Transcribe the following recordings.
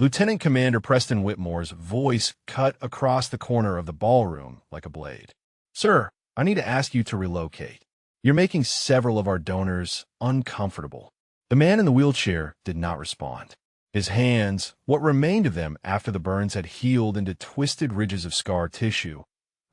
Lieutenant Commander Preston Whitmore's voice cut across the corner of the ballroom like a blade. "Sir, I need to ask you to relocate. You're making several of our donors uncomfortable." The man in the wheelchair did not respond. His hands, what remained of them after the burns had healed into twisted ridges of scar tissue,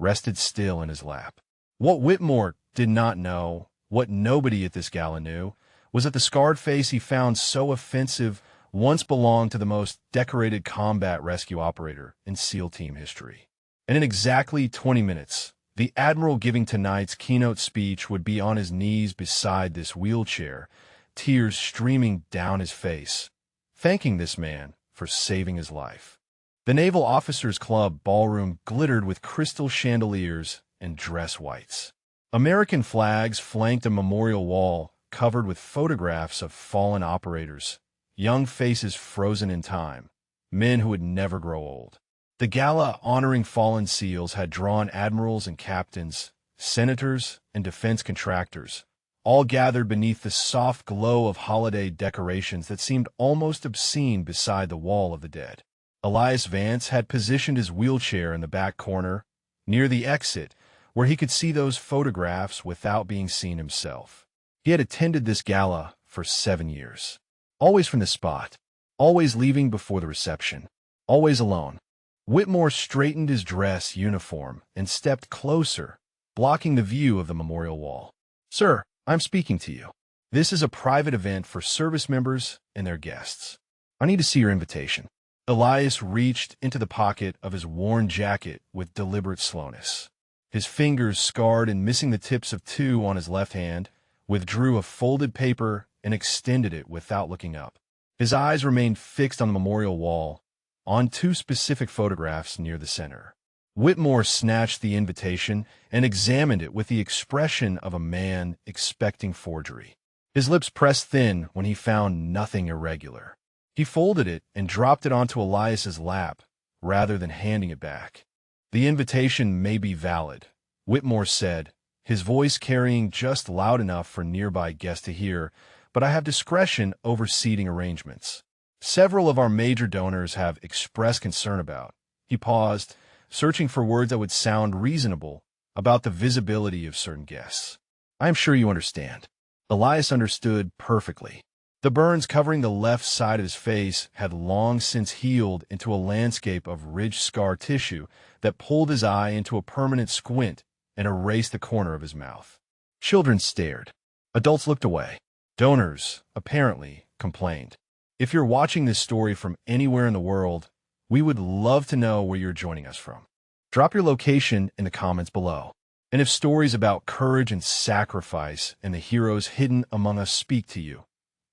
rested still in his lap. What Whitmore did not know, what nobody at this gala knew, was that the scarred face he found so offensive once belonged to the most decorated combat rescue operator in SEAL team history. And in exactly 20 minutes, the Admiral giving tonight's keynote speech would be on his knees beside this wheelchair, tears streaming down his face, thanking this man for saving his life. The Naval Officers Club ballroom glittered with crystal chandeliers and dress whites. American flags flanked a memorial wall covered with photographs of fallen operators, young faces frozen in time, men who would never grow old. The gala honoring fallen SEALs had drawn admirals and captains, senators and defense contractors, all gathered beneath the soft glow of holiday decorations that seemed almost obscene beside the Wall of the Dead. Elias Vance had positioned his wheelchair in the back corner, near the exit, where he could see those photographs without being seen himself. He had attended this gala for 7 years. Always from the spot, always leaving before the reception, always alone. Whitmore straightened his dress uniform and stepped closer, blocking the view of the memorial wall. "Sir, I'm speaking to you. This is a private event for service members and their guests. I need to see your invitation." Elias reached into the pocket of his worn jacket with deliberate slowness. His fingers, scarred and missing the tips of two on his left hand, withdrew a folded paper and extended it without looking up. His eyes remained fixed on the memorial wall, on two specific photographs near the center. Whitmore snatched the invitation and examined it with the expression of a man expecting forgery. His lips pressed thin when he found nothing irregular. He folded it and dropped it onto Elias's lap, rather than handing it back. "The invitation may be valid," Whitmore said, his voice carrying just loud enough for nearby guests to hear, "but I have discretion over seating arrangements. Several of our major donors have expressed concern about." He paused, searching for words that would sound reasonable about the visibility of certain guests. "I am sure you understand." Elias understood perfectly. The burns covering the left side of his face had long since healed into a landscape of ridged scar tissue that pulled his eye into a permanent squint and erased the corner of his mouth. Children stared. Adults looked away. Donors, apparently, complained. If you're watching this story from anywhere in the world, we would love to know where you're joining us from. Drop your location in the comments below. And if stories about courage and sacrifice and the heroes hidden among us speak to you,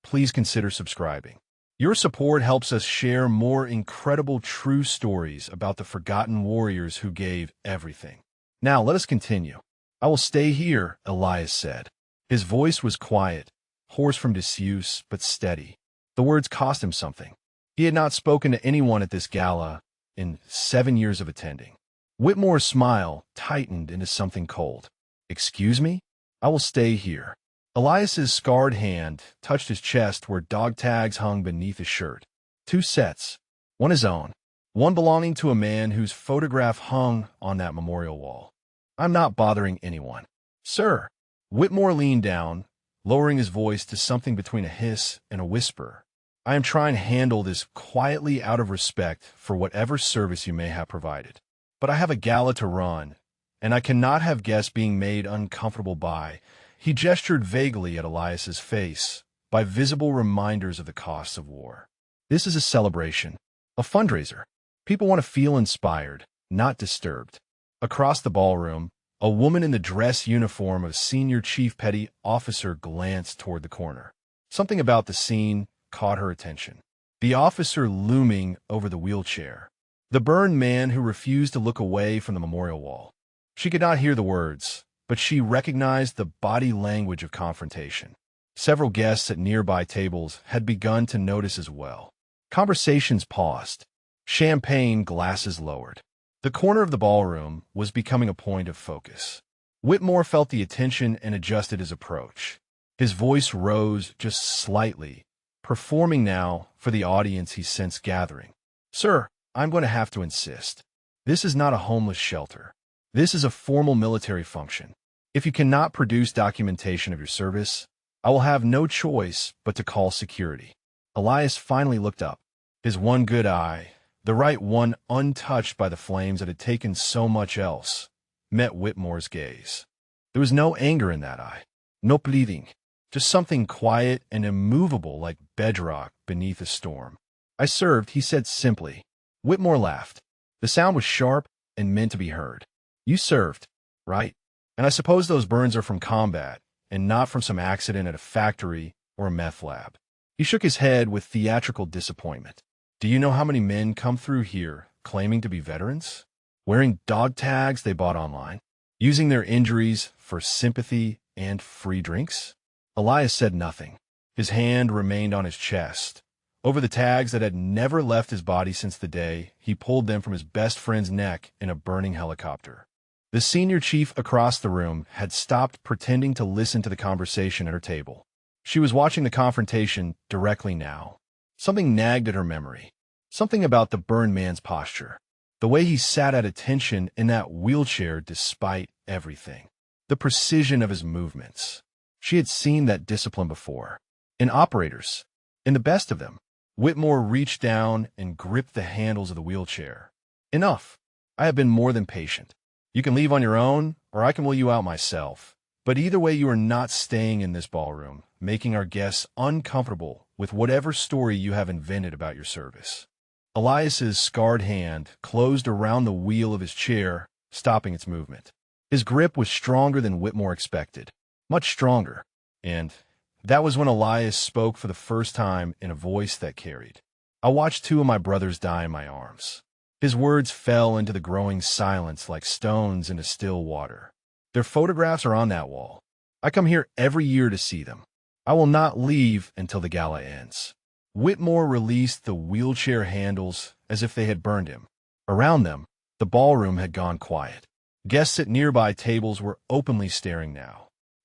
please consider subscribing. Your support helps us share more incredible true stories about the forgotten warriors who gave everything. Now let us continue. "I will stay here," Elias said. His voice was quiet, hoarse from disuse, but steady. The words cost him something. He had not spoken to anyone at this gala in 7 years of attending. Whitmore's smile tightened into something cold. "Excuse me? I will stay here." Elias's scarred hand touched his chest where dog tags hung beneath his shirt. 2 sets, one his own, one belonging to a man whose photograph hung on that memorial wall. "I'm not bothering anyone." "Sir." Whitmore leaned down, lowering his voice to something between a hiss and a whisper. "I am trying to handle this quietly out of respect for whatever service you may have provided. But I have a gala to run, and I cannot have guests being made uncomfortable by—" He gestured vaguely at Elias's face, by visible reminders of the costs of war. "This is a celebration, a fundraiser. People want to feel inspired, not disturbed." Across the ballroom, a woman in the dress uniform of Senior Chief Petty Officer glanced toward the corner. Something about the scene caught her attention. The officer looming over the wheelchair. The burned man who refused to look away from the memorial wall. She could not hear the words, but she recognized the body language of confrontation. Several guests at nearby tables had begun to notice as well. Conversations paused. Champagne glasses lowered. The corner of the ballroom was becoming a point of focus. Whitmore felt the attention and adjusted his approach. His voice rose just slightly, performing now for the audience he sensed gathering. Sir, I'm going to have to insist. This is not a homeless shelter. This is a formal military function. If you cannot produce documentation of your service, I will have no choice but to call security. Elias finally looked up. His one good eye, the right one untouched by the flames that had taken so much else, met Whitmore's gaze. There was no anger in that eye, no pleading, just something quiet and immovable like bedrock beneath a storm. I served, he said simply. Whitmore laughed. The sound was sharp and meant to be heard. You served, right? And I suppose those burns are from combat and not from some accident at a factory or a meth lab. He shook his head with theatrical disappointment. Do you know how many men come through here claiming to be veterans? Wearing dog tags they bought online? Using their injuries for sympathy and free drinks? Elias said nothing. His hand remained on his chest, over the tags that had never left his body since the day he pulled them from his best friend's neck in a burning helicopter. The senior chief across the room had stopped pretending to listen to the conversation at her table. She was watching the confrontation directly now. Something nagged at her memory. Something about the burned man's posture. The way he sat at attention in that wheelchair despite everything. The precision of his movements. She had seen that discipline before. In operators. In the best of them. Whitmore reached down and gripped the handles of the wheelchair. Enough. I have been more than patient. You can leave on your own, or I can wheel you out myself. But either way, you are not staying in this ballroom, making our guests uncomfortable with whatever story you have invented about your service. Elias's scarred hand closed around the wheel of his chair, stopping its movement. His grip was stronger than Whitmore expected. Much stronger. And that was when Elias spoke for the first time in a voice that carried. I watched two of my brothers die in my arms. His words fell into the growing silence like stones into still water. Their photographs are on that wall. I come here every year to see them. I will not leave until the gala ends. Whitmore released the wheelchair handles as if they had burned him. Around them, the ballroom had gone quiet. Guests at nearby tables were openly staring now.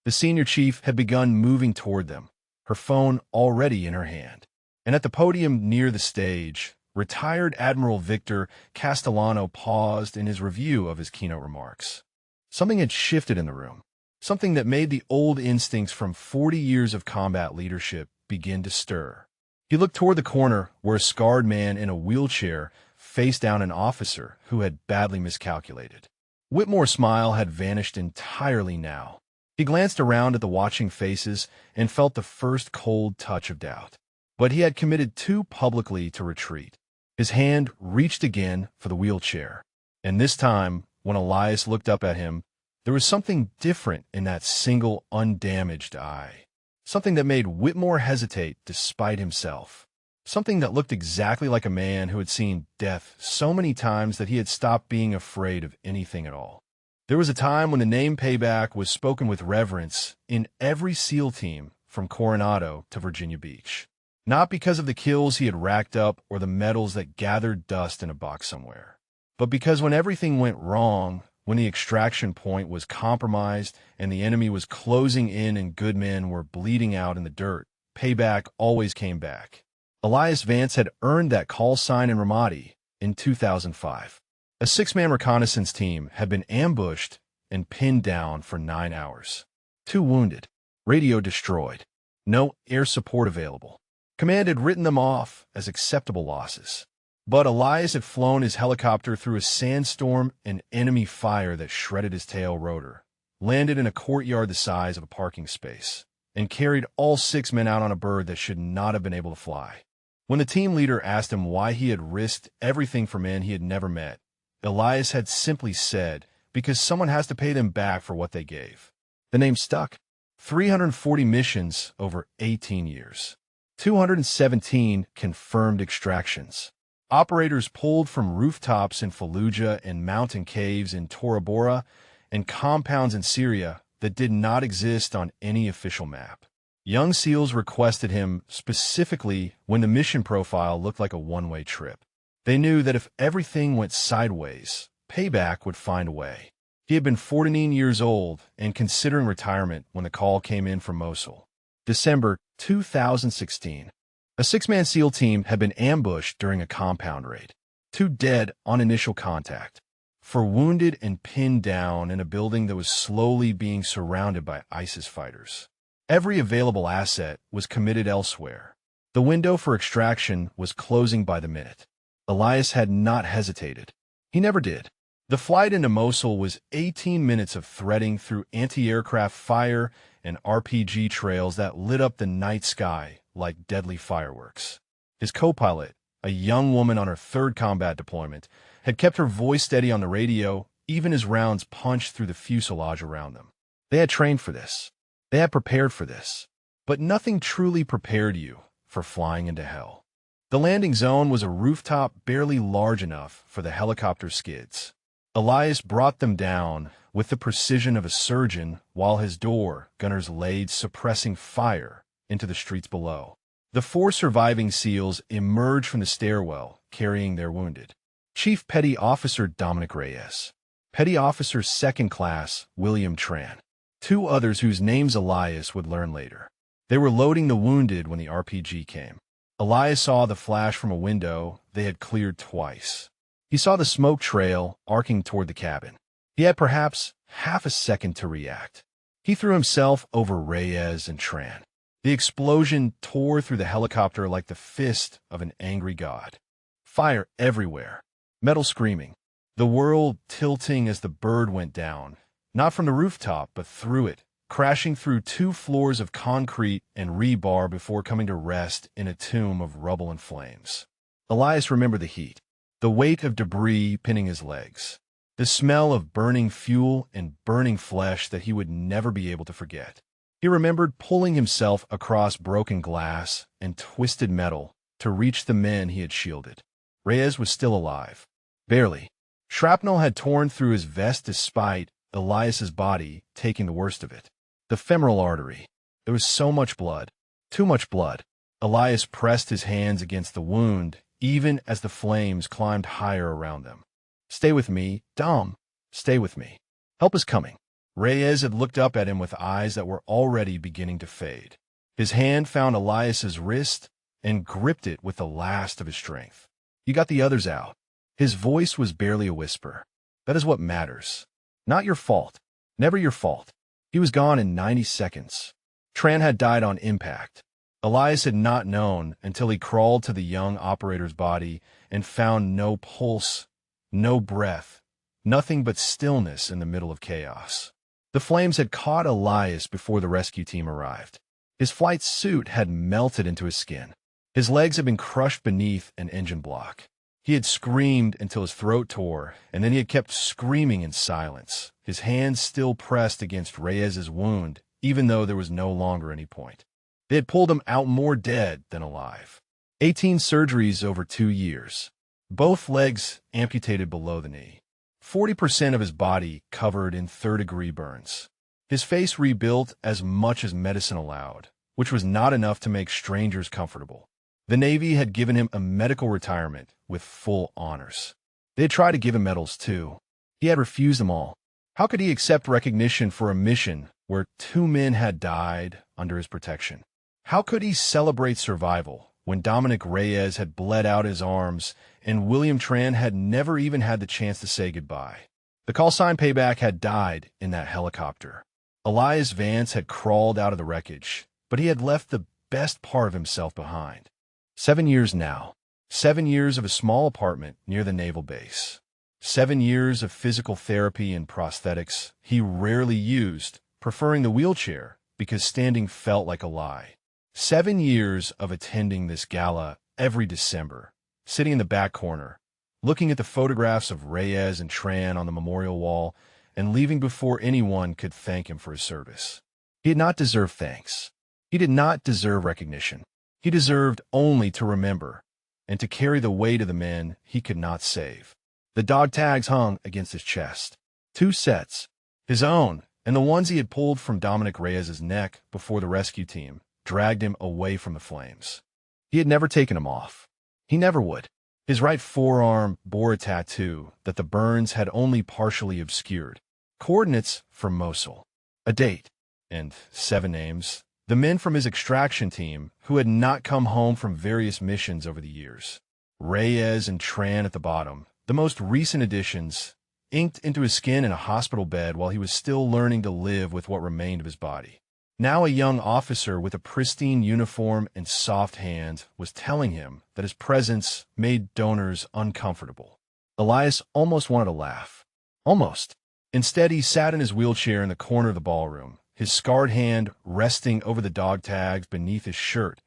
The senior chief had begun moving toward them, her phone already in her hand. And at the podium near the stage, retired Admiral Victor Castellano paused in his review of his keynote remarks. Something had shifted in the room, something that made the old instincts from 40 years of combat leadership begin to stir. He looked toward the corner where a scarred man in a wheelchair faced down an officer who had badly miscalculated. Whitmore's smile had vanished entirely now. He glanced around at the watching faces and felt the first cold touch of doubt. But he had committed too publicly to retreat. His hand reached again for the wheelchair. And this time, when Elias looked up at him, there was something different in that single, undamaged eye. Something that made Whitmore hesitate despite himself. Something that looked exactly like a man who had seen death so many times that he had stopped being afraid of anything at all. There was a time when the name Payback was spoken with reverence in every SEAL team from Coronado to Virginia Beach. Not because of the kills he had racked up or the medals that gathered dust in a box somewhere, but because when everything went wrong, when the extraction point was compromised and the enemy was closing in and good men were bleeding out in the dirt, Payback always came back. Elias Vance had earned that call sign in Ramadi in 2005. A 6-man reconnaissance team had been ambushed and pinned down for 9 hours. 2 wounded. Radio destroyed. No air support available. Command had written them off as acceptable losses. But Elias had flown his helicopter through a sandstorm and enemy fire that shredded his tail rotor, landed in a courtyard the size of a parking space, and carried all 6 men out on a bird that should not have been able to fly. When the team leader asked him why he had risked everything for men he had never met, Elias had simply said, because someone has to pay them back for what they gave. The name stuck. 340 missions over 18 years. 217 confirmed extractions. Operators pulled from rooftops in Fallujah and mountain caves in Tora Bora and compounds in Syria that did not exist on any official map. Young SEALs requested him specifically when the mission profile looked like a one-way trip. They knew that if everything went sideways, Payback would find a way. He had been 49 years old and considering retirement when the call came in from Mosul. December 2016. A 6-man SEAL team had been ambushed during a compound raid. 2 dead on initial contact, 4 wounded and pinned down in a building that was slowly being surrounded by ISIS fighters. Every available asset was committed elsewhere. The window for extraction was closing by the minute. Elias had not hesitated. He never did. The flight into Mosul was 18 minutes of threading through anti-aircraft fire and RPG trails that lit up the night sky like deadly fireworks. His co-pilot, a young woman on her 3rd combat deployment, had kept her voice steady on the radio even as rounds punched through the fuselage around them. They had trained for this. They had prepared for this. But nothing truly prepared you for flying into hell. The landing zone was a rooftop barely large enough for the helicopter skids. Elias brought them down with the precision of a surgeon while his door gunners laid suppressing fire into the streets below. The 4 surviving SEALs emerged from the stairwell carrying their wounded. Chief Petty Officer Dominic Reyes, Petty Officer 2nd Class William Tran, 2 others whose names Elias would learn later. They were loading the wounded when the RPG came. Elias saw the flash from a window they had cleared twice. He saw the smoke trail arcing toward the cabin. He had perhaps half a second to react. He threw himself over Reyes and Tran. The explosion tore through the helicopter like the fist of an angry god. Fire everywhere, metal screaming, the world tilting as the bird went down, not from the rooftop but through it, crashing through 2 floors of concrete and rebar before coming to rest in a tomb of rubble and flames. Elias remembered the heat, the weight of debris pinning his legs, the smell of burning fuel and burning flesh that he would never be able to forget. He remembered pulling himself across broken glass and twisted metal to reach the men he had shielded. Reyes was still alive. Barely. Shrapnel had torn through his vest despite Elias's body taking the worst of it. The femoral artery. There was so much blood. Too much blood. Elias pressed his hands against the wound even as the flames climbed higher around them. Stay with me, Dom. Stay with me. Help is coming. Reyes had looked up at him with eyes that were already beginning to fade. His hand found Elias's wrist and gripped it with the last of his strength. You got the others out. His voice was barely a whisper. That is what matters. Not your fault. Never your fault. He was gone in 90 seconds. Tran had died on impact. Elias had not known until he crawled to the young operator's body and found no pulse, no breath, nothing but stillness in the middle of chaos. The flames had caught Elias before the rescue team arrived. His flight suit had melted into his skin. His legs had been crushed beneath an engine block. He had screamed until his throat tore, and then he had kept screaming in silence, his hands still pressed against Reyes's wound, even though there was no longer any point. They had pulled him out more dead than alive. 18 surgeries over 2 years. Both legs amputated below the knee. 40% of his body covered in third-degree burns. His face rebuilt as much as medicine allowed, which was not enough to make strangers comfortable. The Navy had given him a medical retirement with full honors. They had tried to give him medals too. He had refused them all. How could he accept recognition for a mission where 2 men had died under his protection? How could he celebrate survival when Dominic Reyes had bled out his arms and William Tran had never even had the chance to say goodbye? The call sign Payback had died in that helicopter. Elias Vance had crawled out of the wreckage, but he had left the best part of himself behind. 7 years now. 7 years of a small apartment near the naval base. 7 years of physical therapy and prosthetics he rarely used, preferring the wheelchair because standing felt like a lie. 7 years of attending this gala every December, sitting in the back corner, looking at the photographs of Reyes and Tran on the memorial wall, and leaving before anyone could thank him for his service. He had not deserved thanks. He did not deserve recognition. He deserved only to remember and to carry the weight of the men he could not save. The dog tags hung against his chest. 2 sets, his own and the ones he had pulled from Dominic Reyes's neck before the rescue team dragged him away from the flames. He had never taken them off. He never would. His right forearm bore a tattoo that the burns had only partially obscured. Coordinates for Mosul. A date. And 7 names. The men from his extraction team who had not come home from various missions over the years. Reyes and Tran at the bottom, the most recent additions, inked into his skin in a hospital bed while he was still learning to live with what remained of his body. Now a young officer with a pristine uniform and soft hands was telling him that his presence made donors uncomfortable. Elias almost wanted to laugh. Almost. Instead, he sat in his wheelchair in the corner of the ballroom, his scarred hand resting over the dog tags beneath his shirt,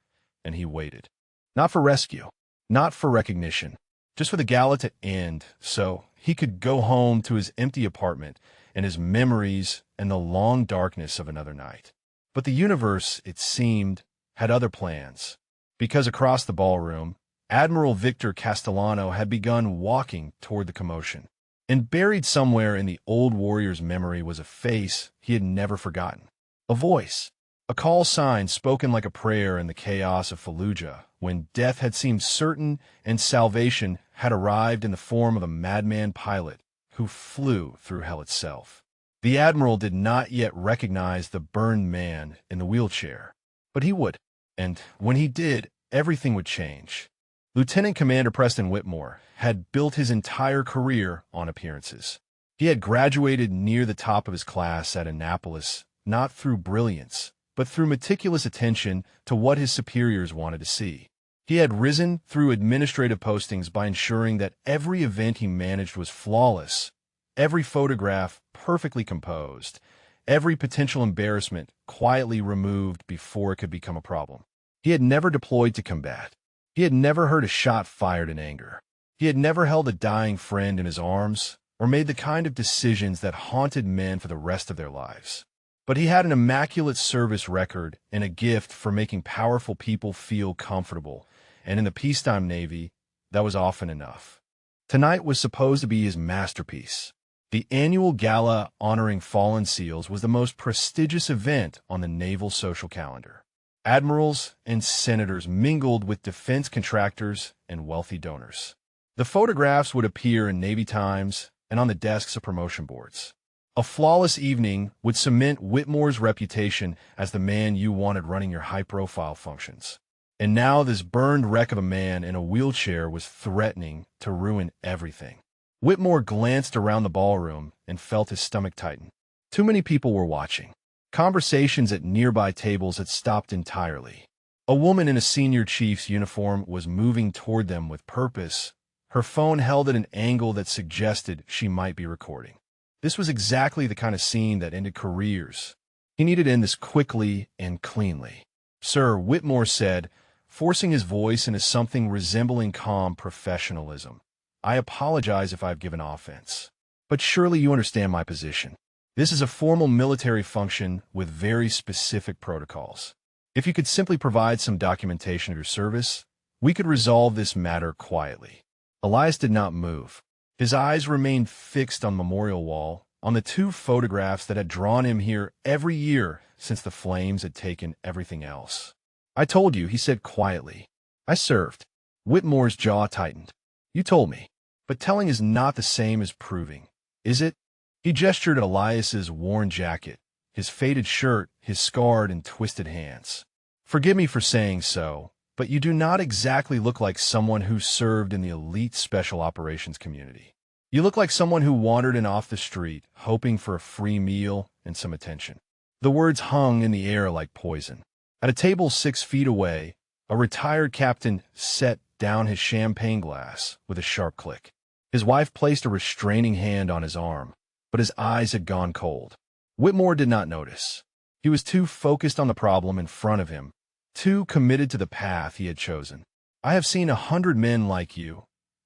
and he waited. Not for rescue, not for recognition, just for the gala to end so he could go home to his empty apartment and his memories and the long darkness of another night. But the universe, it seemed, had other plans, because across the ballroom, Admiral Victor Castellano had begun walking toward the commotion. And buried somewhere in the old warrior's memory was a face he had never forgotten. A voice, a call sign spoken like a prayer in the chaos of Fallujah, when death had seemed certain and salvation had arrived in the form of a madman pilot who flew through hell itself. The Admiral did not yet recognize the burned man in the wheelchair, but he would, and when he did, everything would change. Lieutenant Commander Preston Whitmore had built his entire career on appearances. He had graduated near the top of his class at Annapolis, not through brilliance, but through meticulous attention to what his superiors wanted to see. He had risen through administrative postings by ensuring that every event he managed was flawless, every photograph perfectly composed, every potential embarrassment quietly removed before it could become a problem. He had never deployed to combat. He had never heard a shot fired in anger. He had never held a dying friend in his arms or made the kind of decisions that haunted men for the rest of their lives. But he had an immaculate service record and a gift for making powerful people feel comfortable, and in the peacetime Navy, that was often enough. Tonight was supposed to be his masterpiece. The annual gala honoring fallen SEALs was the most prestigious event on the naval social calendar. Admirals and senators mingled with defense contractors and wealthy donors. The photographs would appear in Navy Times and on the desks of promotion boards. A flawless evening would cement Whitmore's reputation as the man you wanted running your high-profile functions. And now this burned wreck of a man in a wheelchair was threatening to ruin everything. Whitmore glanced around the ballroom and felt his stomach tighten. Too many people were watching. Conversations at nearby tables had stopped entirely. A woman in a senior chief's uniform was moving toward them with purpose, her phone held at an angle that suggested she might be recording. This was exactly the kind of scene that ended careers. He needed to end this quickly and cleanly. "Sir," Whitmore said, forcing his voice into something resembling calm professionalism. "I apologize if I've given offense. But surely you understand my position. This is a formal military function with very specific protocols. If you could simply provide some documentation of your service, we could resolve this matter quietly." Elias did not move. His eyes remained fixed on the memorial wall, on the two photographs that had drawn him here every year since the flames had taken everything else. "I told you," he said quietly. "I served." Whitmore's jaw tightened. "You told me. But telling is not the same as proving, is it?" He gestured at Elias's worn jacket, his faded shirt, his scarred and twisted hands. "Forgive me for saying so, but you do not exactly look like someone who served in the elite special operations community. You look like someone who wandered in off the street, hoping for a free meal and some attention." The words hung in the air like poison. At a table 6 feet away, a retired captain set down his champagne glass with a sharp click. His wife placed a restraining hand on his arm, but his eyes had gone cold. Whitmore did not notice. He was too focused on the problem in front of him, too committed to the path he had chosen. "I have seen 100 men like you,"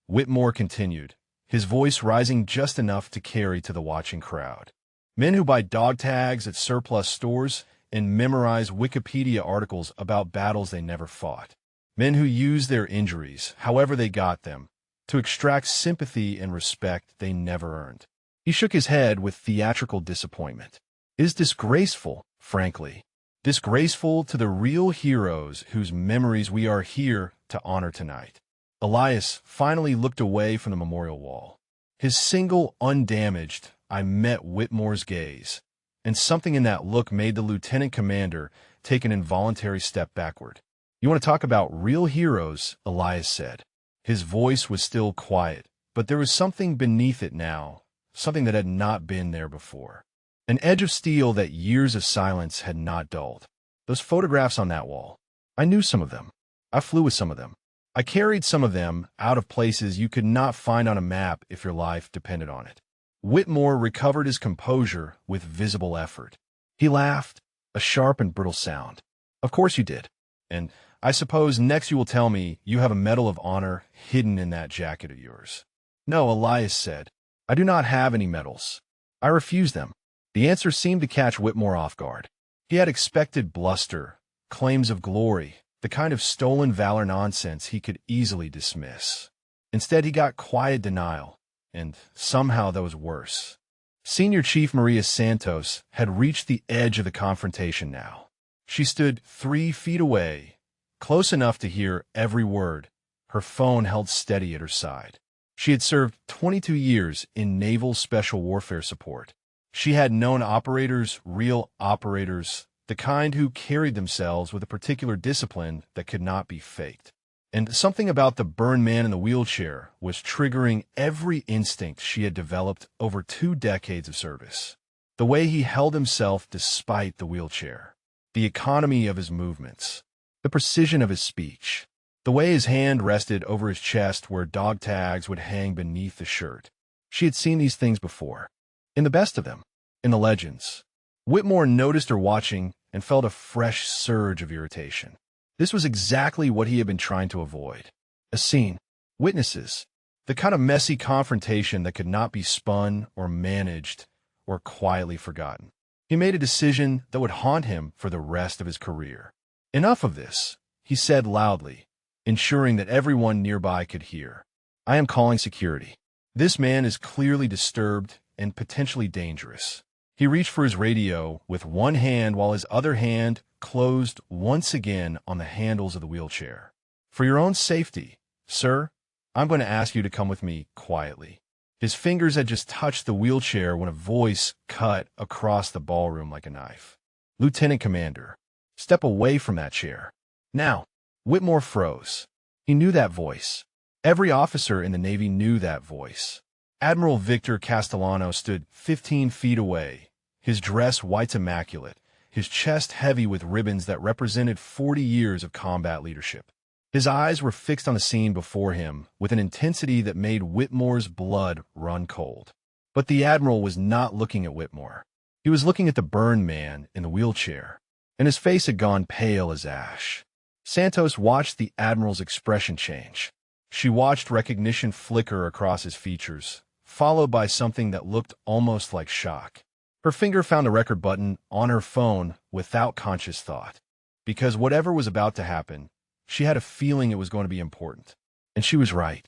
Whitmore continued, his voice rising just enough to carry to the watching crowd. "Men who buy dog tags at surplus stores and memorize Wikipedia articles about battles they never fought. Men who use their injuries, however they got them, to extract sympathy and respect they never earned." He shook his head with theatrical disappointment. "It is disgraceful, frankly. Disgraceful to the real heroes whose memories we are here to honor tonight." Elias finally looked away from the memorial wall. His single, undamaged, "I met Whitmore's" gaze, and something in that look made the lieutenant commander take an involuntary step backward. "You want to talk about real heroes," Elias said. His voice was still quiet, but there was something beneath it now, something that had not been there before. An edge of steel that years of silence had not dulled. Those photographs on that wall. I knew some of them. I flew with some of them. I carried some of them out of places you could not find on a map if your life depended on it. Whitmore recovered his composure with visible effort. He laughed, a sharp and brittle sound. Of course you did. And I suppose next you will tell me you have a Medal of Honor hidden in that jacket of yours. No, Elias said. I do not have any medals. I refuse them. The answer seemed to catch Whitmore off guard. He had expected bluster, claims of glory, the kind of stolen valor nonsense he could easily dismiss. Instead, he got quiet denial, and somehow that was worse. Senior Chief Maria Santos had reached the edge of the confrontation now. She stood 3 feet away, close enough to hear every word, her phone held steady at her side. She had served 22 years in Naval Special Warfare Support. She had known operators, real operators, the kind who carried themselves with a particular discipline that could not be faked. And something about the burned man in the wheelchair was triggering every instinct she had developed over 2 decades of service. The way he held himself despite the wheelchair, the economy of his movements, the precision of his speech, the way his hand rested over his chest where dog tags would hang beneath the shirt. She had seen these things before. In the best of them, in the legends. Whitmore noticed her watching and felt a fresh surge of irritation. This was exactly what he had been trying to avoid. A scene, witnesses, the kind of messy confrontation that could not be spun or managed or quietly forgotten. He made a decision that would haunt him for the rest of his career. Enough of this, he said loudly, ensuring that everyone nearby could hear. I am calling security. This man is clearly disturbed and potentially dangerous. He reached for his radio with one hand while his other hand closed once again on the handles of the wheelchair. For your own safety, sir, I'm going to ask you to come with me quietly. His fingers had just touched the wheelchair when a voice cut across the ballroom like a knife. Lieutenant Commander, step away from that chair. Now. Whitmore froze. He knew that voice. Every officer in the Navy knew that voice. Admiral Victor Castellano stood 15 feet away, his dress white immaculate, his chest heavy with ribbons that represented 40 years of combat leadership. His eyes were fixed on the scene before him with an intensity that made Whitmore's blood run cold. But the Admiral was not looking at Whitmore. He was looking at the burned man in the wheelchair, and his face had gone pale as ash. Santos watched the Admiral's expression change. She watched recognition flicker across his features, followed by something that looked almost like shock. Her finger found the record button on her phone without conscious thought. Because whatever was about to happen, she had a feeling it was going to be important. And she was right.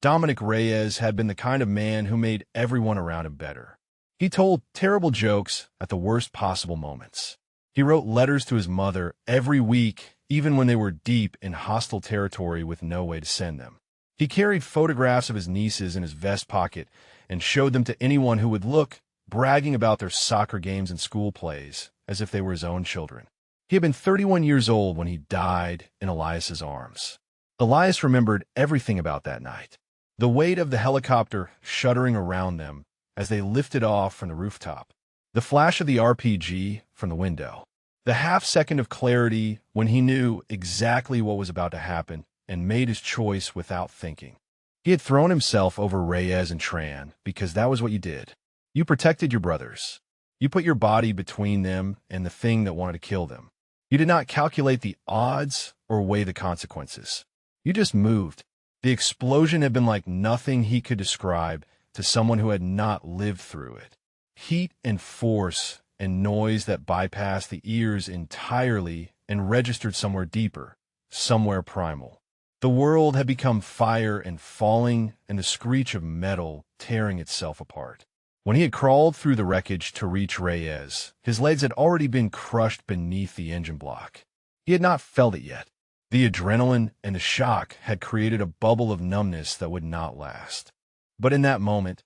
Dominic Reyes had been the kind of man who made everyone around him better. He told terrible jokes at the worst possible moments. He wrote letters to his mother every week, even when they were deep in hostile territory with no way to send them. He carried photographs of his nieces in his vest pocket and showed them to anyone who would look, bragging about their soccer games and school plays as if they were his own children. He had been 31 years old when he died in Elias's arms. Elias remembered everything about that night. The weight of the helicopter shuddering around them as they lifted off from the rooftop. The flash of the RPG from the window. The half-second of clarity when he knew exactly what was about to happen and made his choice without thinking. He had thrown himself over Reyes and Tran because that was what you did. You protected your brothers. You put your body between them and the thing that wanted to kill them. You did not calculate the odds or weigh the consequences. You just moved. The explosion had been like nothing he could describe to someone who had not lived through it. Heat and force and noise that bypassed the ears entirely and registered somewhere deeper, somewhere primal. The world had become fire and falling and the screech of metal tearing itself apart. When he had crawled through the wreckage to reach Reyes, his legs had already been crushed beneath the engine block. He had not felt it yet. The adrenaline and the shock had created a bubble of numbness that would not last. But in that moment,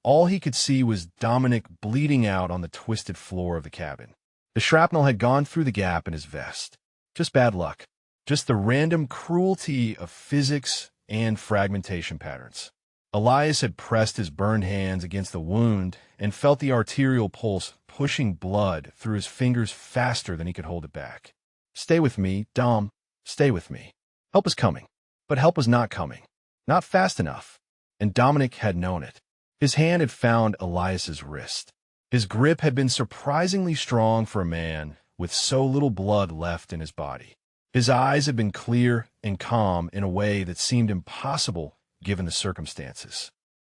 all he could see was Dominic bleeding out on the twisted floor of the cabin. The shrapnel had gone through the gap in his vest. Just bad luck. Just the random cruelty of physics and fragmentation patterns. Elias had pressed his burned hands against the wound and felt the arterial pulse pushing blood through his fingers faster than he could hold it back. "Stay with me, Dom. Stay with me. Help is coming." But help was not coming. Not fast enough. And Dominic had known it. His hand had found Elias's wrist. His grip had been surprisingly strong for a man with so little blood left in his body. His eyes had been clear and calm in a way that seemed impossible given the circumstances.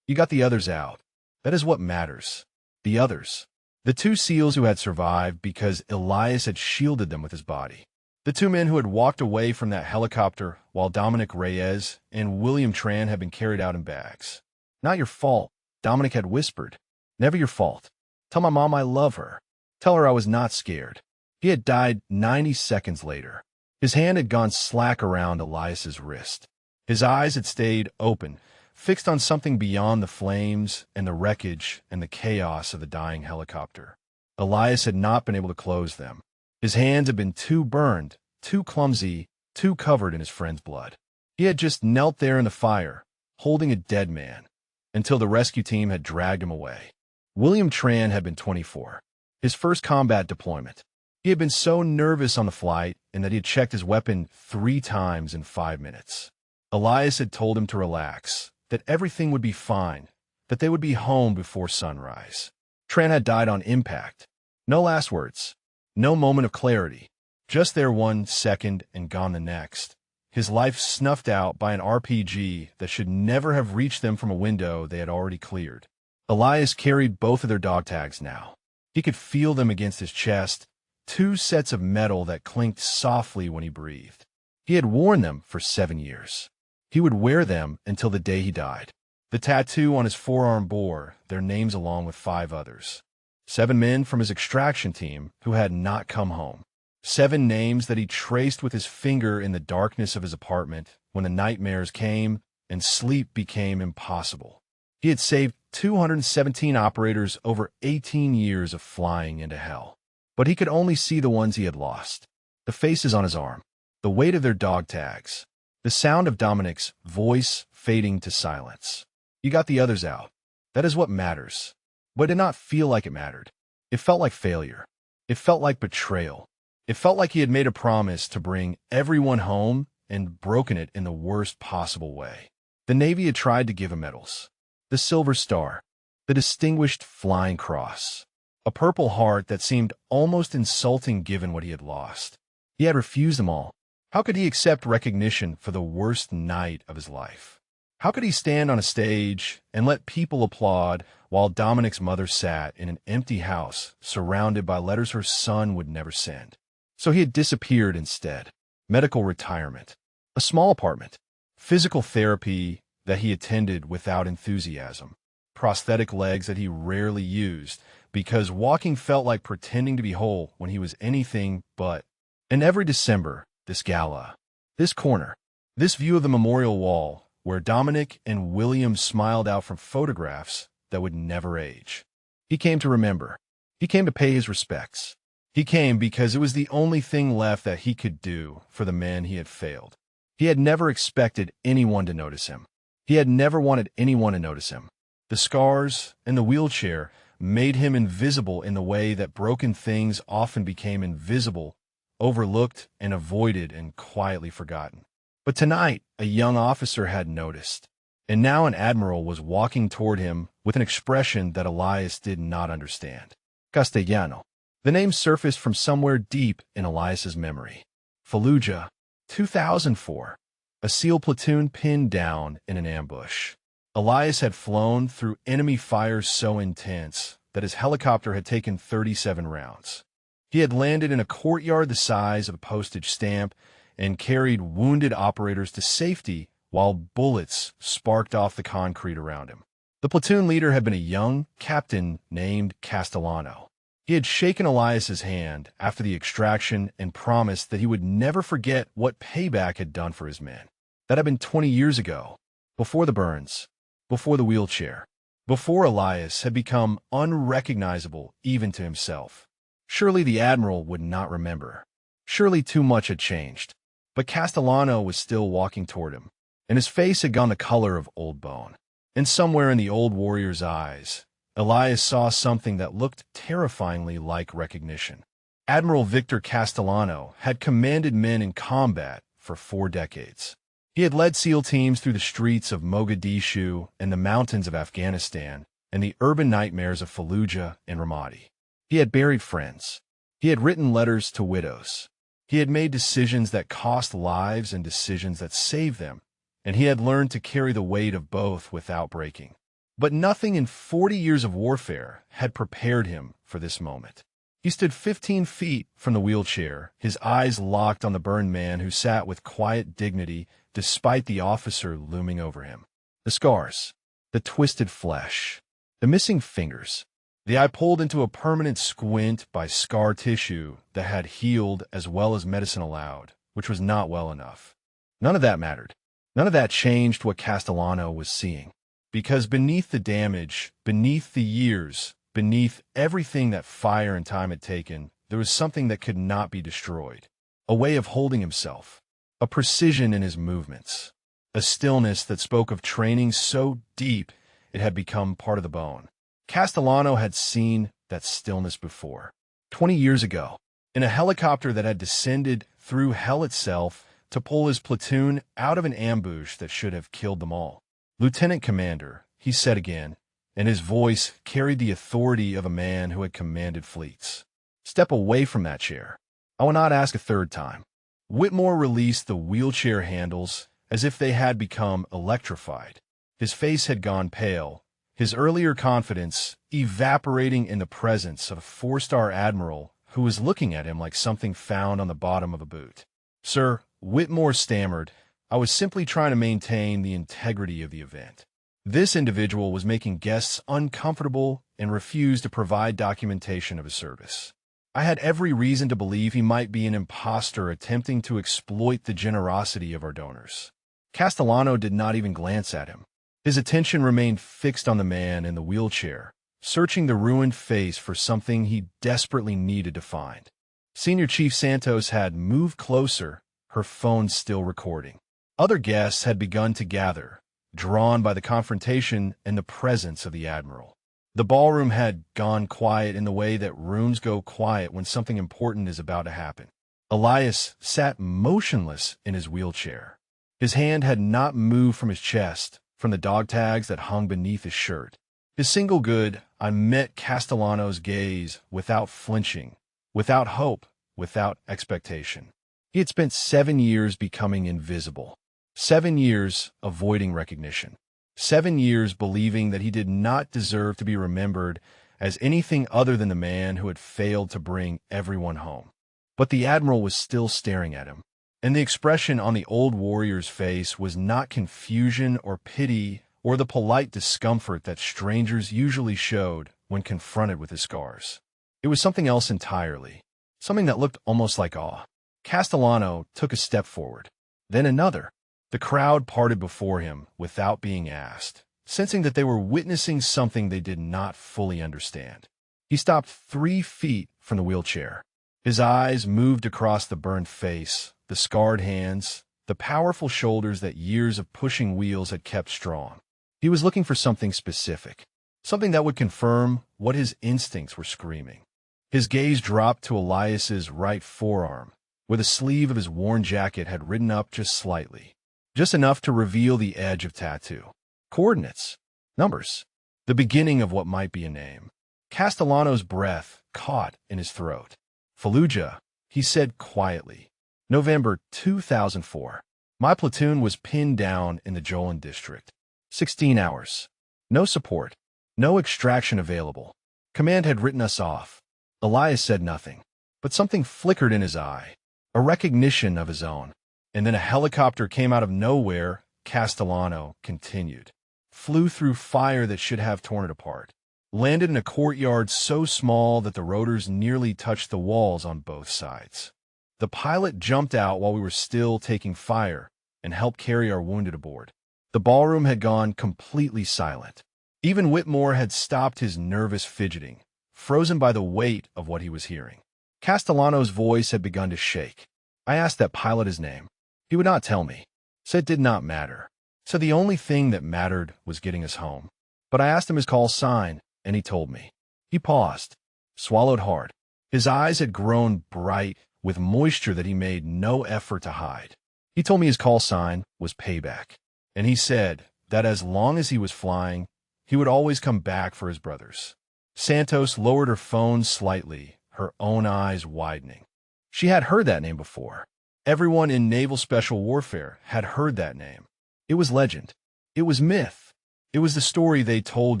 "You got the others out. That is what matters. The others." The two SEALs who had survived because Elias had shielded them with his body. The two men who had walked away from that helicopter while Dominic Reyes and William Tran had been carried out in bags. "Not your fault," Dominic had whispered. "Never your fault. Tell my mom I love her. Tell her I was not scared." He had died 90 seconds later. His hand had gone slack around Elias's wrist. His eyes had stayed open, fixed on something beyond the flames and the wreckage and the chaos of the dying helicopter. Elias had not been able to close them. His hands had been too burned, too clumsy, too covered in his friend's blood. He had just knelt there in the fire, holding a dead man, until the rescue team had dragged him away. William Tran had been 24, his first combat deployment. He had been so nervous on the flight and that he had checked his weapon 3 times in 5 minutes. Elias had told him to relax, that everything would be fine, that they would be home before sunrise. Tran had died on impact. No last words. No moment of clarity. Just there 1 second and gone the next. His life snuffed out by an RPG that should never have reached them from a window they had already cleared. Elias carried both of their dog tags now. He could feel them against his chest, 2 sets of metal that clinked softly when he breathed. He had worn them for 7 years. He would wear them until the day he died. The tattoo on his forearm bore their names along with 5 others. 7 men from his extraction team who had not come home. 7 names that he traced with his finger in the darkness of his apartment when the nightmares came and sleep became impossible. He had saved 217 operators over 18 years of flying into hell. But he could only see the ones he had lost. The faces on his arm, the weight of their dog tags, the sound of Dominic's voice fading to silence. "You got the others out. That is what matters." But it did not feel like it mattered. It felt like failure. It felt like betrayal. It felt like he had made a promise to bring everyone home and broken it in the worst possible way. The Navy had tried to give him medals. The Silver Star, the Distinguished Flying Cross, a Purple Heart that seemed almost insulting given what he had lost. He had refused them all. How could he accept recognition for the worst night of his life? How could he stand on a stage and let people applaud while Dominic's mother sat in an empty house surrounded by letters her son would never send? So he had disappeared instead. Medical retirement, a small apartment, physical therapy that he attended without enthusiasm, prosthetic legs that he rarely used because walking felt like pretending to be whole when he was anything but. And every December, this gala, this corner, this view of the memorial wall where Dominic and William smiled out from photographs that would never age. He came to remember. He came to pay his respects. He came because it was the only thing left that he could do for the man he had failed. He had never expected anyone to notice him. He had never wanted anyone to notice him. The scars and the wheelchair made him invisible in the way that broken things often became invisible, overlooked and avoided and quietly forgotten. But tonight, a young officer had noticed, and now an admiral was walking toward him with an expression that Elias did not understand. Castellano. The name surfaced from somewhere deep in Elias's memory. Fallujah, 2004. A SEAL platoon pinned down in an ambush. Elias had flown through enemy fire so intense that his helicopter had taken 37 rounds. He had landed in a courtyard the size of a postage stamp and carried wounded operators to safety while bullets sparked off the concrete around him. The platoon leader had been a young captain named Castellano. He had shaken Elias's hand after the extraction and promised that he would never forget what Payback had done for his men. That had been 20 years ago, before the burns, before the wheelchair, before Elias had become unrecognizable even to himself. Surely the Admiral would not remember. Surely too much had changed. But Castellano was still walking toward him. and his face had gone the color of old bone. And somewhere in the old warrior's eyes, Elias saw something that looked terrifyingly like recognition. Admiral Victor Castellano had commanded men in combat for 4 decades. He had led SEAL teams through the streets of Mogadishu and the mountains of Afghanistan and the urban nightmares of Fallujah and Ramadi. He had buried friends. He had written letters to widows. He had made decisions that cost lives and decisions that saved them, and he had learned to carry the weight of both without breaking. But nothing in 40 years of warfare had prepared him for this moment. He stood 15 feet from the wheelchair, his eyes locked on the burned man who sat with quiet dignity despite the officer looming over him. The scars, the twisted flesh, the missing fingers, the eye pulled into a permanent squint by scar tissue that had healed as well as medicine allowed, which was not well enough. None of that mattered. None of that changed what Castellano was seeing. Because beneath the damage, beneath the years, beneath everything that fire and time had taken, there was something that could not be destroyed. A way of holding himself, a precision in his movements, a stillness that spoke of training so deep it had become part of the bone. Castellano had seen that stillness before. 20 years ago, in a helicopter that had descended through hell itself to pull his platoon out of an ambush that should have killed them all. "Lieutenant Commander," he said again, and his voice carried the authority of a man who had commanded fleets. "Step away from that chair. I will not ask a third time." Whitmore released the wheelchair handles as if they had become electrified. His face had gone pale, his earlier confidence evaporating in the presence of a 4-star admiral who was looking at him like something found on the bottom of a boot. "Sir," Whitmore stammered, "I was simply trying to maintain the integrity of the event." This individual was making guests uncomfortable and refused to provide documentation of his service. I had every reason to believe he might be an imposter attempting to exploit the generosity of our donors. Castellano did not even glance at him. His attention remained fixed on the man in the wheelchair, searching the ruined face for something he desperately needed to find. Senior Chief Santos had moved closer, her phone still recording. Other guests had begun to gather, drawn by the confrontation and the presence of the Admiral. The ballroom had gone quiet in the way that rooms go quiet when something important is about to happen. Elias sat motionless in his wheelchair. His hand had not moved from his chest, from the dog tags that hung beneath his shirt. His single good eye met Castellano's gaze without flinching, without hope, without expectation. He had spent 7 years becoming invisible. 7 years avoiding recognition. 7 years believing that he did not deserve to be remembered as anything other than the man who had failed to bring everyone home. But the Admiral was still staring at him, and the expression on the old warrior's face was not confusion or pity or the polite discomfort that strangers usually showed when confronted with his scars. It was something else entirely, something that looked almost like awe. Castellano took a step forward, then another. The crowd parted before him without being asked, sensing that they were witnessing something they did not fully understand. He stopped 3 feet from the wheelchair. His eyes moved across the burned face, the scarred hands, the powerful shoulders that years of pushing wheels had kept strong. He was looking for something specific, something that would confirm what his instincts were screaming. His gaze dropped to Elias's right forearm, where the sleeve of his worn jacket had ridden up just slightly. Just enough to reveal the edge of tattoo. Coordinates. Numbers. The beginning of what might be a name. Castellano's breath caught in his throat. "Fallujah," he said quietly. "November 2004. My platoon was pinned down in the Jolan district. 16 hours. No support. No extraction available. Command had written us off." Elias said nothing, but something flickered in his eye. A recognition of his own. And then a helicopter came out of nowhere, Castellano continued. Flew through fire that should have torn it apart. Landed in a courtyard so small that the rotors nearly touched the walls on both sides. The pilot jumped out while we were still taking fire and helped carry our wounded aboard. The ballroom had gone completely silent. Even Whitmore had stopped his nervous fidgeting, frozen by the weight of what he was hearing. Castellano's voice had begun to shake. I asked that pilot his name. He would not tell me. Said it did not matter. So the only thing that mattered was getting us home. But I asked him his call sign, and he told me. He paused, swallowed hard. His eyes had grown bright with moisture that he made no effort to hide. He told me his call sign was Payback, and he said that as long as he was flying, he would always come back for his brothers. Santos lowered her phone slightly, her own eyes widening. She had heard that name before. Everyone in naval special warfare had heard that name. It was legend. It was myth. It was the story they told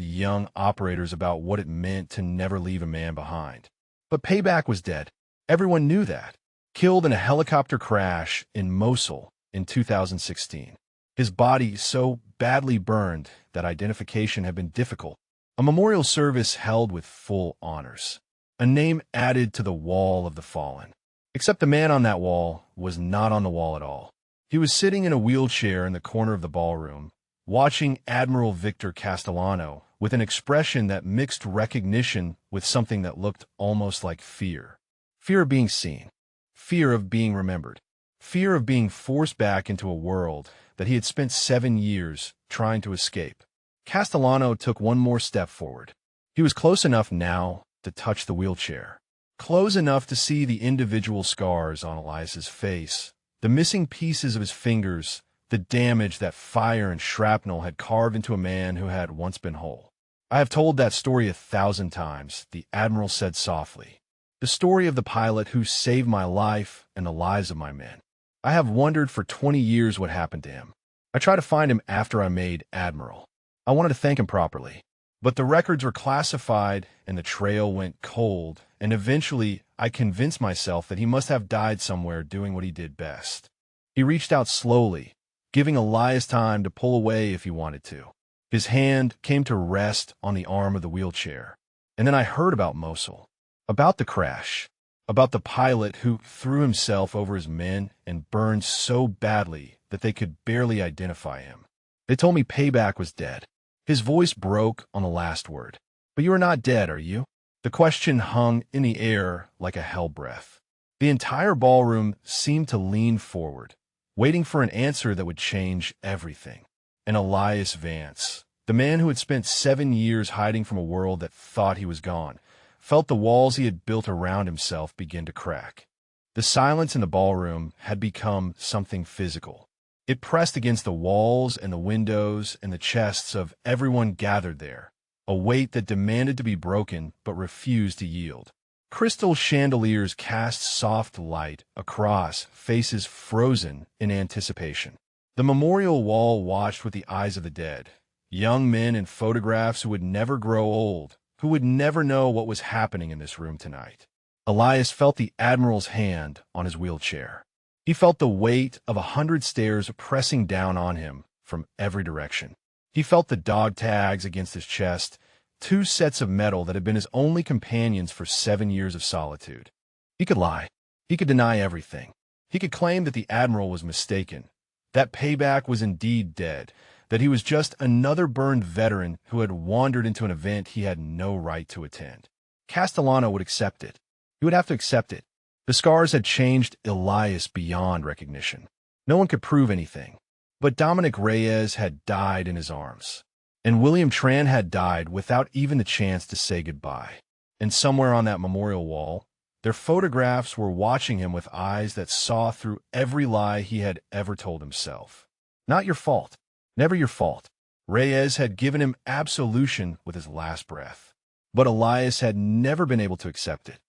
young operators about what it meant to never leave a man behind. But Payback was dead. Everyone knew that. Killed in a helicopter crash in Mosul in 2016. His body so badly burned that identification had been difficult. A memorial service held with full honors. A name added to the wall of the fallen. Except the man on that wall was not on the wall at all. He was sitting in a wheelchair in the corner of the ballroom, watching Admiral Victor Castellano with an expression that mixed recognition with something that looked almost like fear. Fear of being seen. Fear of being remembered. Fear of being forced back into a world that he had spent 7 years trying to escape. Castellano took one more step forward. He was close enough now to touch the wheelchair. Close enough to see the individual scars on Elias's face, the missing pieces of his fingers, the damage that fire and shrapnel had carved into a man who had once been whole. I have told that story 1,000 times, the Admiral said softly. The story of the pilot who saved my life and the lives of my men. I have wondered for 20 years what happened to him. I tried to find him after I made Admiral. I wanted to thank him properly. But the records were classified and the trail went cold, and eventually I convinced myself that he must have died somewhere doing what he did best. He reached out slowly, giving Elias time to pull away if he wanted to. His hand came to rest on the arm of the wheelchair. And then I heard about Mosul, about the crash, about the pilot who threw himself over his men and burned so badly that they could barely identify him. They told me Payback was dead. His voice broke on the last word. But you are not dead, are you? The question hung in the air like a hell breath. The entire ballroom seemed to lean forward, waiting for an answer that would change everything. And Elias Vance, the man who had spent 7 years hiding from a world that thought he was gone, felt the walls he had built around himself begin to crack. The silence in the ballroom had become something physical. It pressed against the walls and the windows and the chests of everyone gathered there, a weight that demanded to be broken but refused to yield. Crystal chandeliers cast soft light across faces frozen in anticipation. The memorial wall watched with the eyes of the dead, young men in photographs who would never grow old, who would never know what was happening in this room tonight. Elias felt the Admiral's hand on his wheelchair. He felt the weight of 100 stairs pressing down on him from every direction. He felt the dog tags against his chest, 2 sets of metal that had been his only companions for 7 years of solitude. He could lie. He could deny everything. He could claim that the Admiral was mistaken, that Payback was indeed dead, that he was just another burned veteran who had wandered into an event he had no right to attend. Castellano would accept it. He would have to accept it. The scars had changed Elias beyond recognition. No one could prove anything. But Dominic Reyes had died in his arms. And William Tran had died without even the chance to say goodbye. And somewhere on that memorial wall, their photographs were watching him with eyes that saw through every lie he had ever told himself. Not your fault. Never your fault. Reyes had given him absolution with his last breath. But Elias had never been able to accept it.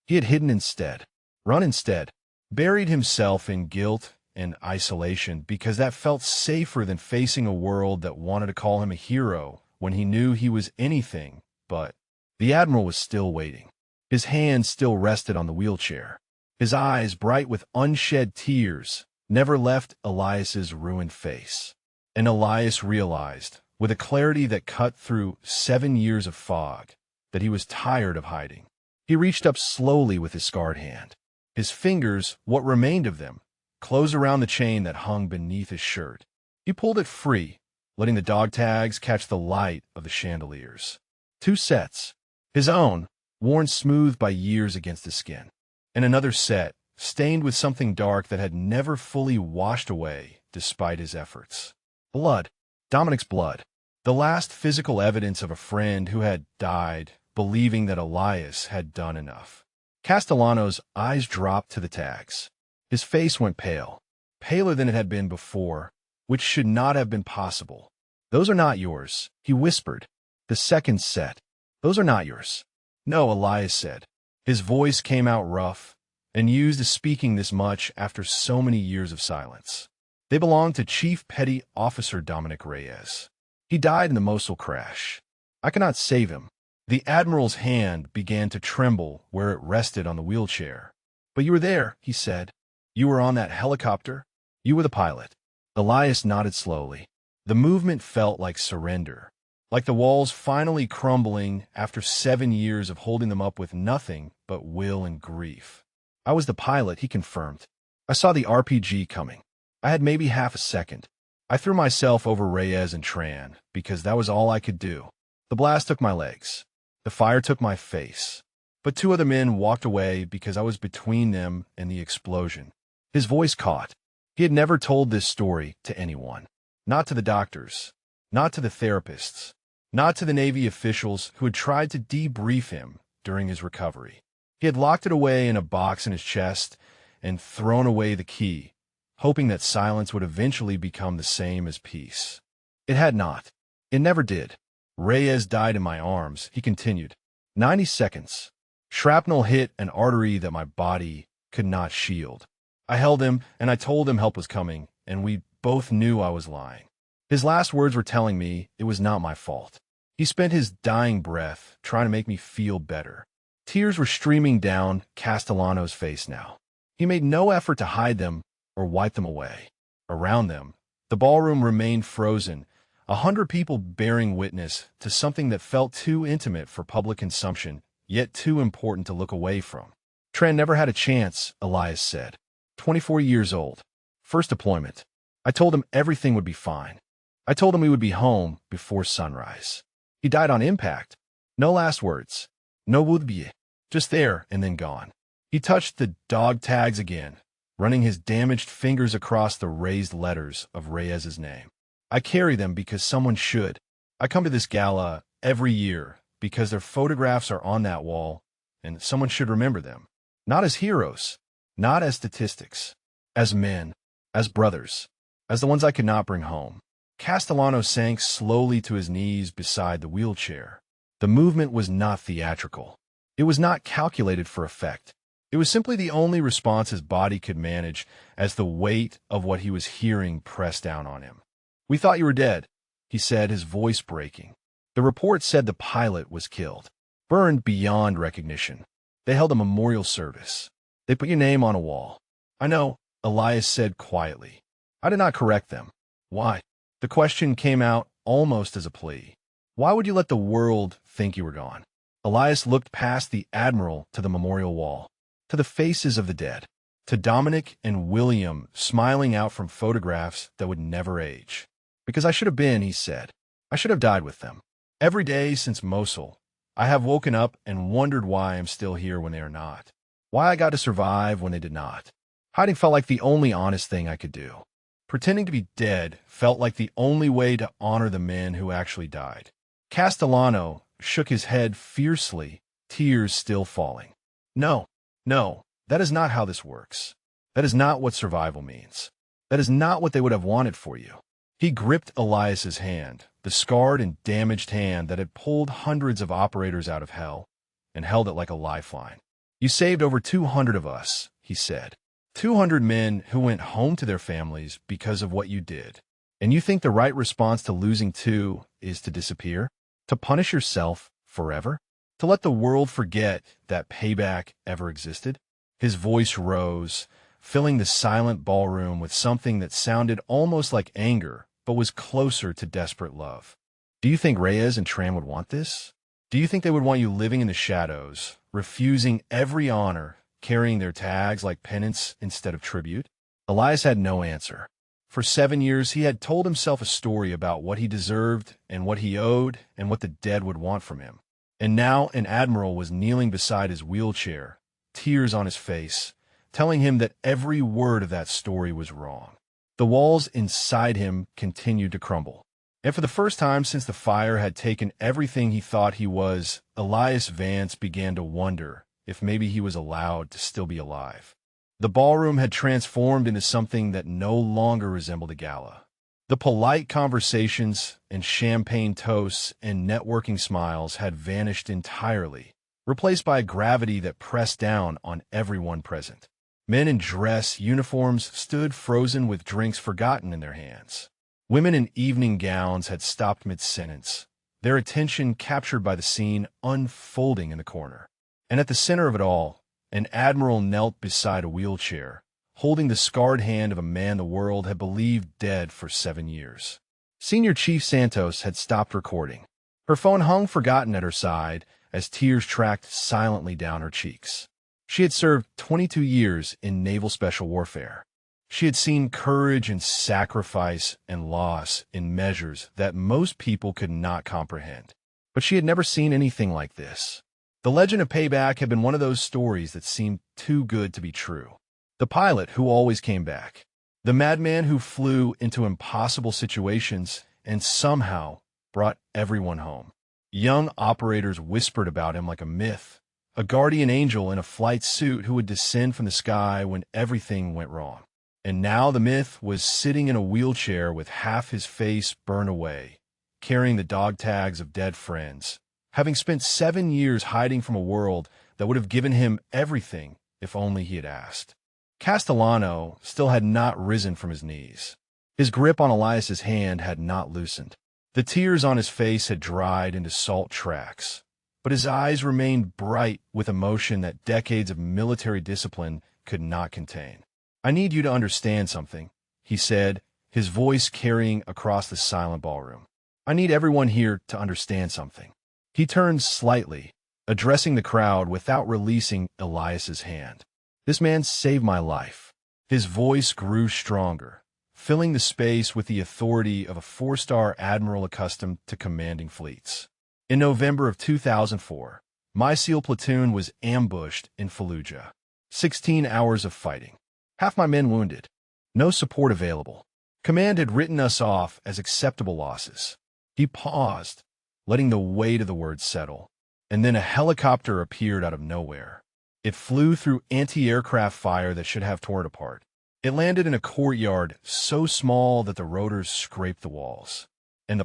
He had hidden instead. Run instead, buried himself in guilt and isolation because that felt safer than facing a world that wanted to call him a hero when he knew he was anything but. The Admiral was still waiting. His hand still rested on the wheelchair. His eyes, bright with unshed tears, never left Elias's ruined face. And Elias realized, with a clarity that cut through 7 years of fog, that he was tired of hiding. He reached up slowly with his scarred hand. His fingers, what remained of them, closed around the chain that hung beneath his shirt. He pulled it free, letting the dog tags catch the light of the chandeliers. 2 sets. His own, worn smooth by years against his skin. And another set, stained with something dark that had never fully washed away despite his efforts. Blood. Dominic's blood. The last physical evidence of a friend who had died, believing that Elias had done enough. Castellano's eyes dropped to the tags. His face went pale, paler than it had been before, which should not have been possible. "Those are not yours," he whispered. The seconds set. "Those are not yours." "No," Elias said. His voice came out rough, and used to speaking this much after so many years of silence. "They belonged to Chief Petty Officer Dominic Reyes. He died in the Mosul crash. I cannot save him." The Admiral's hand began to tremble where it rested on the wheelchair. "But you were there," he said. "You were on that helicopter. You were the pilot." Elias nodded slowly. The movement felt like surrender, like the walls finally crumbling after 7 years of holding them up with nothing but will and grief. "I was the pilot," he confirmed. "I saw the RPG coming. I had maybe half a second. I threw myself over Reyes and Tran because that was all I could do. The blast took my legs. The fire took my face. But 2 other men walked away because I was between them and the explosion." His voice caught. He had never told this story to anyone. Not to the doctors. Not to the therapists. Not to the Navy officials who had tried to debrief him during his recovery. He had locked it away in a box in his chest and thrown away the key, hoping that silence would eventually become the same as peace. It had not. It never did. "Reyes died in my arms," he continued. 90 seconds. Shrapnel hit an artery that my body could not shield. I held him, and I told him help was coming, and we both knew I was lying. His last words were telling me it was not my fault. He spent his dying breath trying to make me feel better. Tears were streaming down Castellano's face now. He made no effort to hide them or wipe them away. Around them, the ballroom remained frozen, 100 people bearing witness to something that felt too intimate for public consumption, yet too important to look away from. "Tran never had a chance," Elias said. 24 years old. First deployment. I told him everything would be fine. I told him we would be home before sunrise. He died on impact. No last words. No would be. Just there and then gone. He touched the dog tags again, running his damaged fingers across the raised letters of Reyes's name. "I carry them because someone should. I come to this gala every year because their photographs are on that wall, and someone should remember them. Not as heroes, not as statistics, as men, as brothers, as the ones I could not bring home." Castellano sank slowly to his knees beside the wheelchair. The movement was not theatrical. It was not calculated for effect. It was simply the only response his body could manage as the weight of what he was hearing pressed down on him. "We thought you were dead," he said, his voice breaking. "The report said the pilot was killed, burned beyond recognition. They held a memorial service. They put your name on a wall." "I know," Elias said quietly. I did not correct them. "Why?" The question came out almost as a plea. "Why would you let the world think you were gone?" Elias looked past the Admiral to the memorial wall, to the faces of the dead, to Dominic and William smiling out from photographs that would never age. "Because I should have been," he said. "I should have died with them. Every day since Mosul, I have woken up and wondered why I'm still here when they are not. Why I got to survive when they did not. Hiding felt like the only honest thing I could do. Pretending to be dead felt like the only way to honor the men who actually died." Castellano shook his head fiercely, tears still falling. "No, no, that is not how this works. That is not what survival means. That is not what they would have wanted for you." He gripped Elias's hand, the scarred and damaged hand that had pulled hundreds of operators out of hell, and held it like a lifeline. "You saved over 200 of us," he said. 200 men who went home to their families because of what you did. And you think the right response to losing 2 is to disappear? To punish yourself forever? To let the world forget that payback ever existed? His voice rose, filling the silent ballroom with something that sounded almost like anger, but was closer to desperate love. "Do you think Reyes and Tran would want this? Do you think they would want you living in the shadows, refusing every honor, carrying their tags like penance instead of tribute?" Elias had no answer. For 7 years, he had told himself a story about what he deserved and what he owed and what the dead would want from him. And now an Admiral was kneeling beside his wheelchair, tears on his face, telling him that every word of that story was wrong. The walls inside him continued to crumble. And for the first time since the fire had taken everything he thought he was, Elias Vance began to wonder if maybe he was allowed to still be alive. The ballroom had transformed into something that no longer resembled a gala. The polite conversations and champagne toasts and networking smiles had vanished entirely, replaced by a gravity that pressed down on everyone present. Men in dress uniforms stood frozen with drinks forgotten in their hands. Women in evening gowns had stopped mid-sentence, their attention captured by the scene unfolding in the corner. And at the center of it all, an admiral knelt beside a wheelchair, holding the scarred hand of a man the world had believed dead for 7 years. Senior Chief Santos had stopped recording. Her phone hung forgotten at her side as tears tracked silently down her cheeks. She had served 22 years in naval special warfare. She had seen courage and sacrifice and loss in measures that most people could not comprehend. But she had never seen anything like this. The legend of Payback had been one of those stories that seemed too good to be true. The pilot who always came back. The madman who flew into impossible situations and somehow brought everyone home. Young operators whispered about him like a myth, a guardian angel in a flight suit who would descend from the sky when everything went wrong. And now the myth was sitting in a wheelchair with half his face burned away, carrying the dog tags of dead friends, having spent 7 years hiding from a world that would have given him everything if only he had asked. Castellano still had not risen from his knees. His grip on Elias's hand had not loosened. The tears on his face had dried into salt tracks, but his eyes remained bright with emotion that decades of military discipline could not contain. "I need you to understand something," he said, his voice carrying across the silent ballroom. "I need everyone here to understand something." He turned slightly, addressing the crowd without releasing Elias's hand. "This man saved my life." His voice grew stronger, filling the space with the authority of a 4-star admiral accustomed to commanding fleets. In November of 2004, my SEAL platoon was ambushed in Fallujah. 16 hours of fighting. Half my men wounded. No support available. Command had written us off as acceptable losses. He paused, letting the weight of the words settle, and then a helicopter appeared out of nowhere. It flew through anti-aircraft fire that should have torn it apart. It landed in a courtyard so small that the rotors scraped the walls. And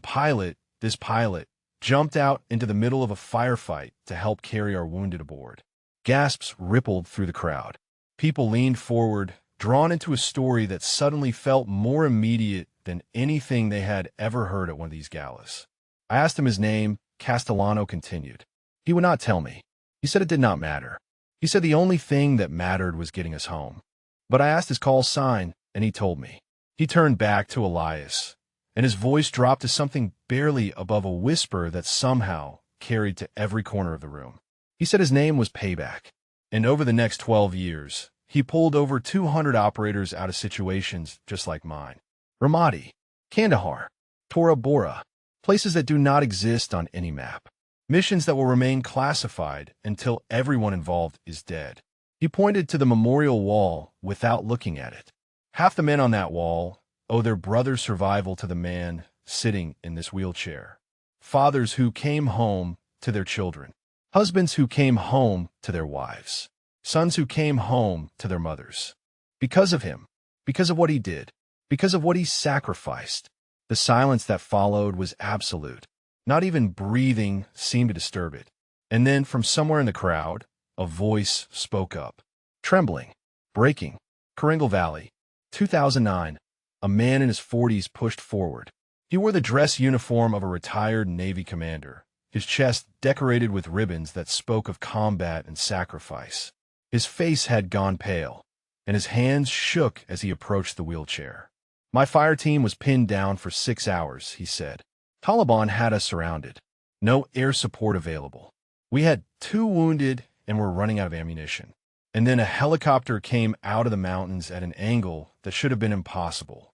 this pilot, jumped out into the middle of a firefight to help carry our wounded aboard. Gasps rippled through the crowd. People leaned forward, drawn into a story that suddenly felt more immediate than anything they had ever heard at one of these galas. I asked him his name. Castellano continued. He would not tell me. He said it did not matter. He said the only thing that mattered was getting us home. But I asked his call sign, and he told me. He turned back to Elias, and his voice dropped to something barely above a whisper that somehow carried to every corner of the room. He said his name was Payback, and over the next 12 years, he pulled over 200 operators out of situations just like mine. Ramadi, Kandahar, Tora Bora, places that do not exist on any map. Missions that will remain classified until everyone involved is dead. He pointed to the memorial wall without looking at it. Half the men on that wall owe their brother's survival to the man sitting in this wheelchair. Fathers who came home to their children. Husbands who came home to their wives. Sons who came home to their mothers. Because of him. Because of what he did. Because of what he sacrificed. The silence that followed was absolute. Not even breathing seemed to disturb it. And then from somewhere in the crowd, a voice spoke up. Trembling. Breaking. Karangal Valley. 2009. A man in his 40s pushed forward. He wore the dress uniform of a retired Navy commander, his chest decorated with ribbons that spoke of combat and sacrifice. His face had gone pale, and his hands shook as he approached the wheelchair. "My fire team was pinned down for 6 hours," he said. "Taliban had us surrounded. No air support available. We had 2 wounded and were running out of ammunition. And then a helicopter came out of the mountains at an angle that should have been impossible."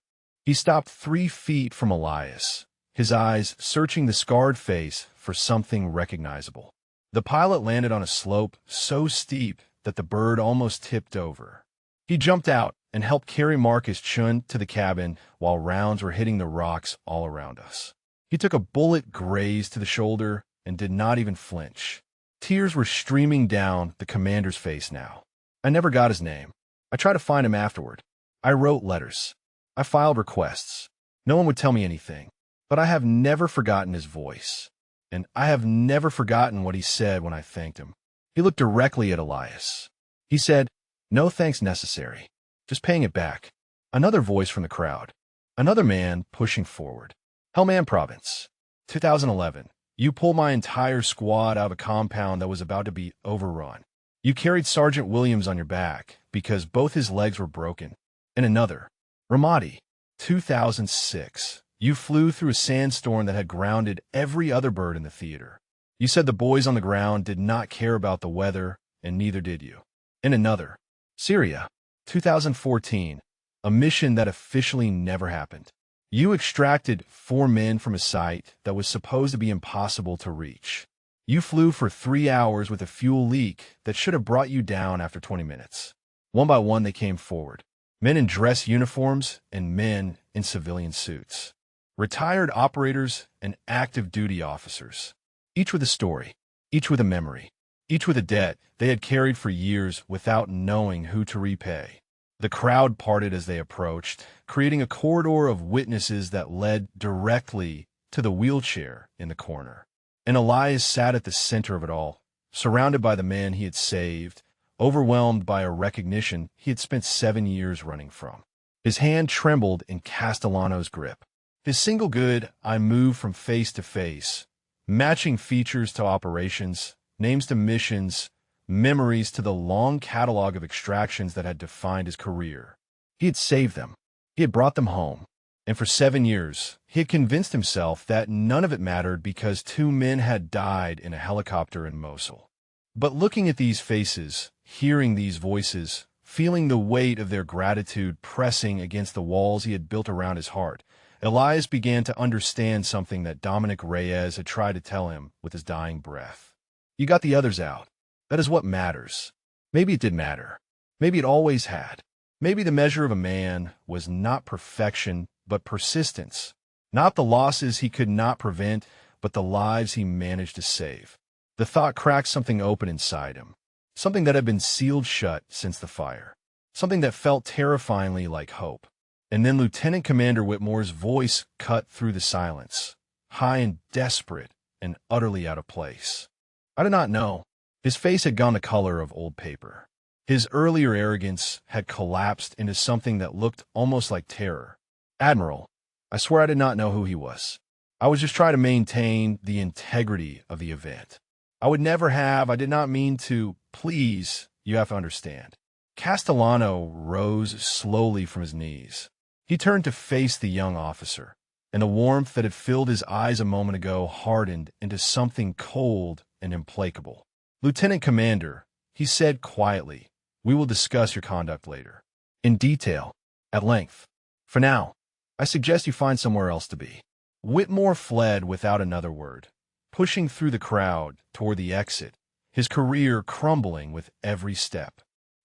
He stopped 3 feet from Elias, his eyes searching the scarred face for something recognizable. The pilot landed on a slope so steep that the bird almost tipped over. He jumped out and helped carry Marcus Chun to the cabin while rounds were hitting the rocks all around us. He took a bullet graze to the shoulder and did not even flinch. Tears were streaming down the commander's face now. I never got his name. I tried to find him afterward. I wrote letters. I filed requests. No one would tell me anything. But I have never forgotten his voice. And I have never forgotten what he said when I thanked him. He looked directly at Elias. He said, "No thanks necessary. Just paying it back." Another voice from the crowd. Another man pushing forward. Helmand Province, 2011. You pulled my entire squad out of a compound that was about to be overrun. You carried Sergeant Williams on your back because both his legs were broken. And another. Ramadi, 2006. You flew through a sandstorm that had grounded every other bird in the theater. You said the boys on the ground did not care about the weather, and neither did you. And another. Syria, 2014. A mission that officially never happened. You extracted 4 men from a site that was supposed to be impossible to reach. You flew for 3 hours with a fuel leak that should have brought you down after 20 minutes. One by one, they came forward. Men in dress uniforms and men in civilian suits. Retired operators and active duty officers. Each with a story, each with a memory, each with a debt they had carried for years without knowing who to repay. The crowd parted as they approached, creating a corridor of witnesses that led directly to the wheelchair in the corner. And Elias sat at the center of it all, surrounded by the man he had saved, overwhelmed by a recognition he had spent 7 years running from. His hand trembled in Castellano's grip. His single good, I move from face to face, matching features to operations, names to missions, memories to the long catalog of extractions that had defined his career. He had saved them. He had brought them home. And for 7 years, he had convinced himself that none of it mattered because 2 men had died in a helicopter in Mosul. But looking at these faces, hearing these voices, feeling the weight of their gratitude pressing against the walls he had built around his heart, Elias began to understand something that Dominic Reyes had tried to tell him with his dying breath. You got the others out. That is what matters. Maybe it did matter. Maybe it always had. Maybe the measure of a man was not perfection, but persistence. Not the losses he could not prevent, but the lives he managed to save. The thought cracked something open inside him. Something that had been sealed shut since the fire. Something that felt terrifyingly like hope. And then Lieutenant Commander Whitmore's voice cut through the silence, high and desperate and utterly out of place. I did not know. His face had gone the color of old paper. His earlier arrogance had collapsed into something that looked almost like terror. Admiral, I swear I did not know who he was. I was just trying to maintain the integrity of the event. I did not mean to. Please, you have to understand. Castellano rose slowly from his knees. He turned to face the young officer, and the warmth that had filled his eyes a moment ago hardened into something cold and implacable. Lieutenant Commander, he said quietly, we will discuss your conduct later. In detail, at length. For now, I suggest you find somewhere else to be. Whitmore fled without another word, pushing through the crowd toward the exit, his career crumbling with every step.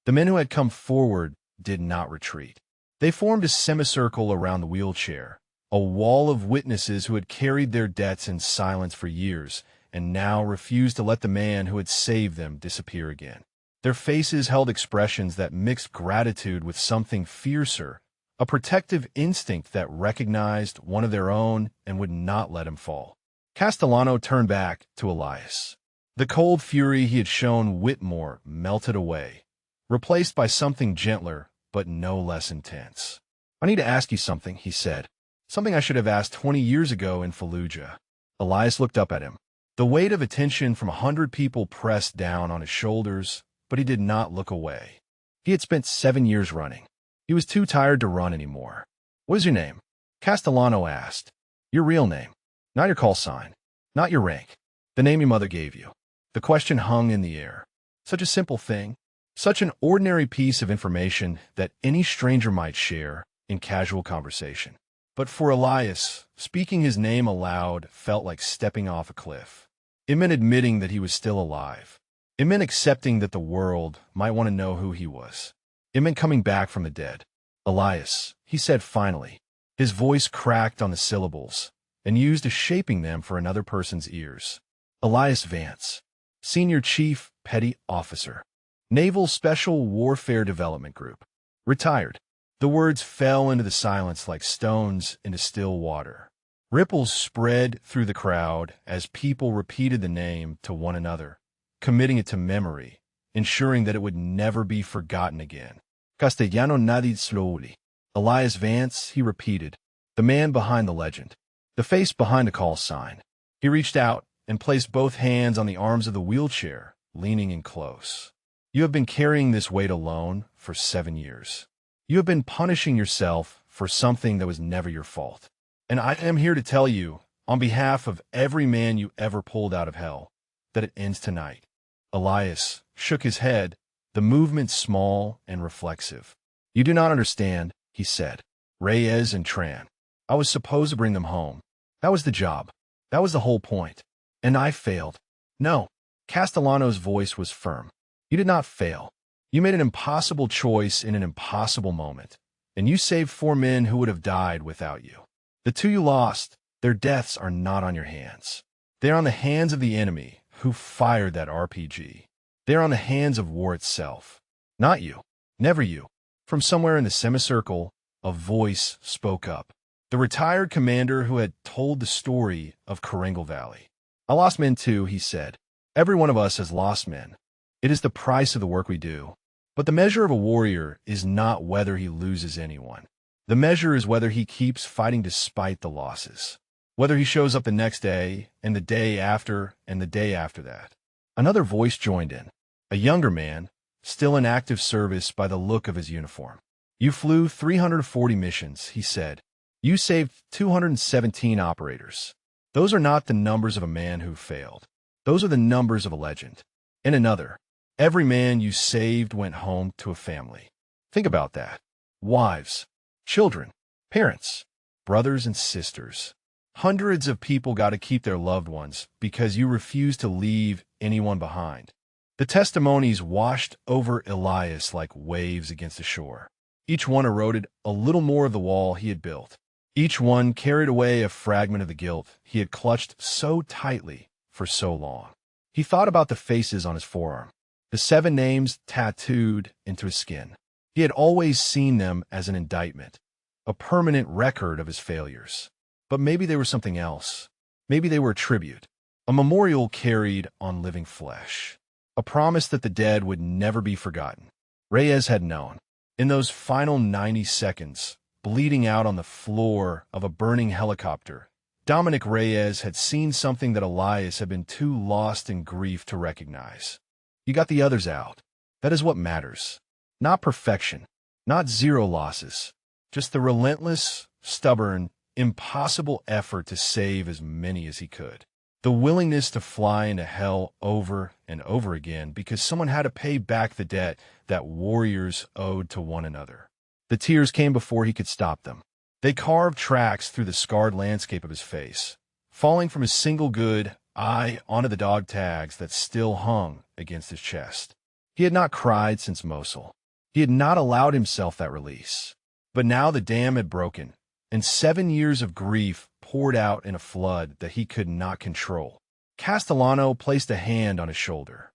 The men who had come forward did not retreat. They formed a semicircle around the wheelchair, a wall of witnesses who had carried their debts in silence for years and now refused to let the man who had saved them disappear again. Their faces held expressions that mixed gratitude with something fiercer, a protective instinct that recognized one of their own and would not let him fall. Castellano turned back to Elias. The cold fury he had shown Whitmore melted away, replaced by something gentler but no less intense. I need to ask you something, he said. Something I should have asked 20 years ago in Fallujah. Elias looked up at him. The weight of attention from 100 people pressed down on his shoulders, but he did not look away. He had spent 7 years running. He was too tired to run anymore. What is your name? Castellano asked. Your real name. Not your call sign. Not your rank. The name your mother gave you. The question hung in the air. Such a simple thing. Such an ordinary piece of information that any stranger might share in casual conversation. But for Elias, speaking his name aloud felt like stepping off a cliff. It meant admitting that he was still alive. It meant accepting that the world might want to know who he was. It meant coming back from the dead. Elias, he said finally. His voice cracked on the syllables and used as shaping them for another person's ears. Elias Vance, Senior Chief Petty Officer, Naval Special Warfare Development Group. Retired. The words fell into the silence like stones into still water. Ripples spread through the crowd as people repeated the name to one another, committing it to memory, ensuring that it would never be forgotten again. Castellano nodded slowly. Elias Vance, he repeated, the man behind the legend, the face behind the call sign. He reached out and placed both hands on the arms of the wheelchair, leaning in close. You have been carrying this weight alone for 7 years. You have been punishing yourself for something that was never your fault. And I am here to tell you, on behalf of every man you ever pulled out of hell, that it ends tonight. Elias shook his head, the movement small and reflexive. You do not understand, he said. Reyes and Tran. I was supposed to bring them home. That was the job. That was the whole point. And I failed. No. Castellano's voice was firm. You did not fail. You made an impossible choice in an impossible moment, and you saved 4 men who would have died without you. The 2 you lost, their deaths are not on your hands. They are on the hands of the enemy who fired that RPG. They are on the hands of war itself. Not you. Never you. From somewhere in the semicircle, a voice spoke up. The retired commander who had told the story of Karengal Valley. I lost men too, he said. Every one of us has lost men. It is the price of the work we do. But the measure of a warrior is not whether he loses anyone. The measure is whether he keeps fighting despite the losses. Whether he shows up the next day, and the day after, and the day after that. Another voice joined in. A younger man, still in active service by the look of his uniform. You flew 340 missions, he said. You saved 217 operators. Those are not the numbers of a man who failed. Those are the numbers of a legend. And another. Every man you saved went home to a family. Think about that. Wives, children, parents, brothers and sisters. Hundreds of people got to keep their loved ones because you refused to leave anyone behind. The testimonies washed over Elias like waves against the shore. Each one eroded a little more of the wall he had built. Each one carried away a fragment of the guilt he had clutched so tightly for so long. He thought about the faces on his forearm. The 7 names tattooed into his skin. He had always seen them as an indictment, a permanent record of his failures. But maybe they were something else. Maybe they were a tribute, a memorial carried on living flesh, a promise that the dead would never be forgotten. Reyes had known. In those final 90 seconds, bleeding out on the floor of a burning helicopter, Dominic Reyes had seen something that Elias had been too lost in grief to recognize. You got the others out. That is what matters. Not perfection, not 0 losses, just the relentless, stubborn, impossible effort to save as many as he could. The willingness to fly into hell over and over again because someone had to pay back the debt that warriors owed to one another. The tears came before he could stop them. They carved tracks through the scarred landscape of his face, falling from his single good eye onto the dog tags that still hung against his chest. He had not cried since Mosul. He had not allowed himself that release. But now the dam had broken, and 7 years of grief poured out in a flood that he could not control. Castellano placed a hand on his shoulder.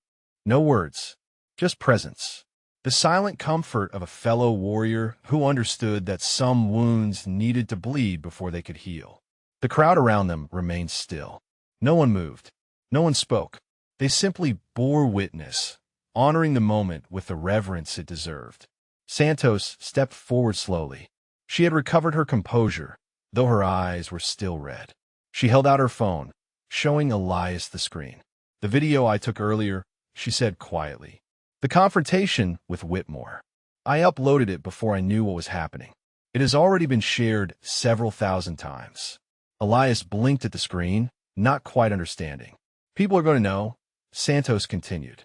No words, just presence. The silent comfort of a fellow warrior who understood that some wounds needed to bleed before they could heal. The crowd around them remained still. No one moved. No one spoke. They simply bore witness, honoring the moment with the reverence it deserved. Santos stepped forward slowly. She had recovered her composure, though her eyes were still red. She held out her phone, showing Elias the screen. The video I took earlier, she said quietly. The confrontation with Whitmore. I uploaded it before I knew what was happening. It has already been shared several thousand times. Elias blinked at the screen, not quite understanding. People are going to know, Santos continued.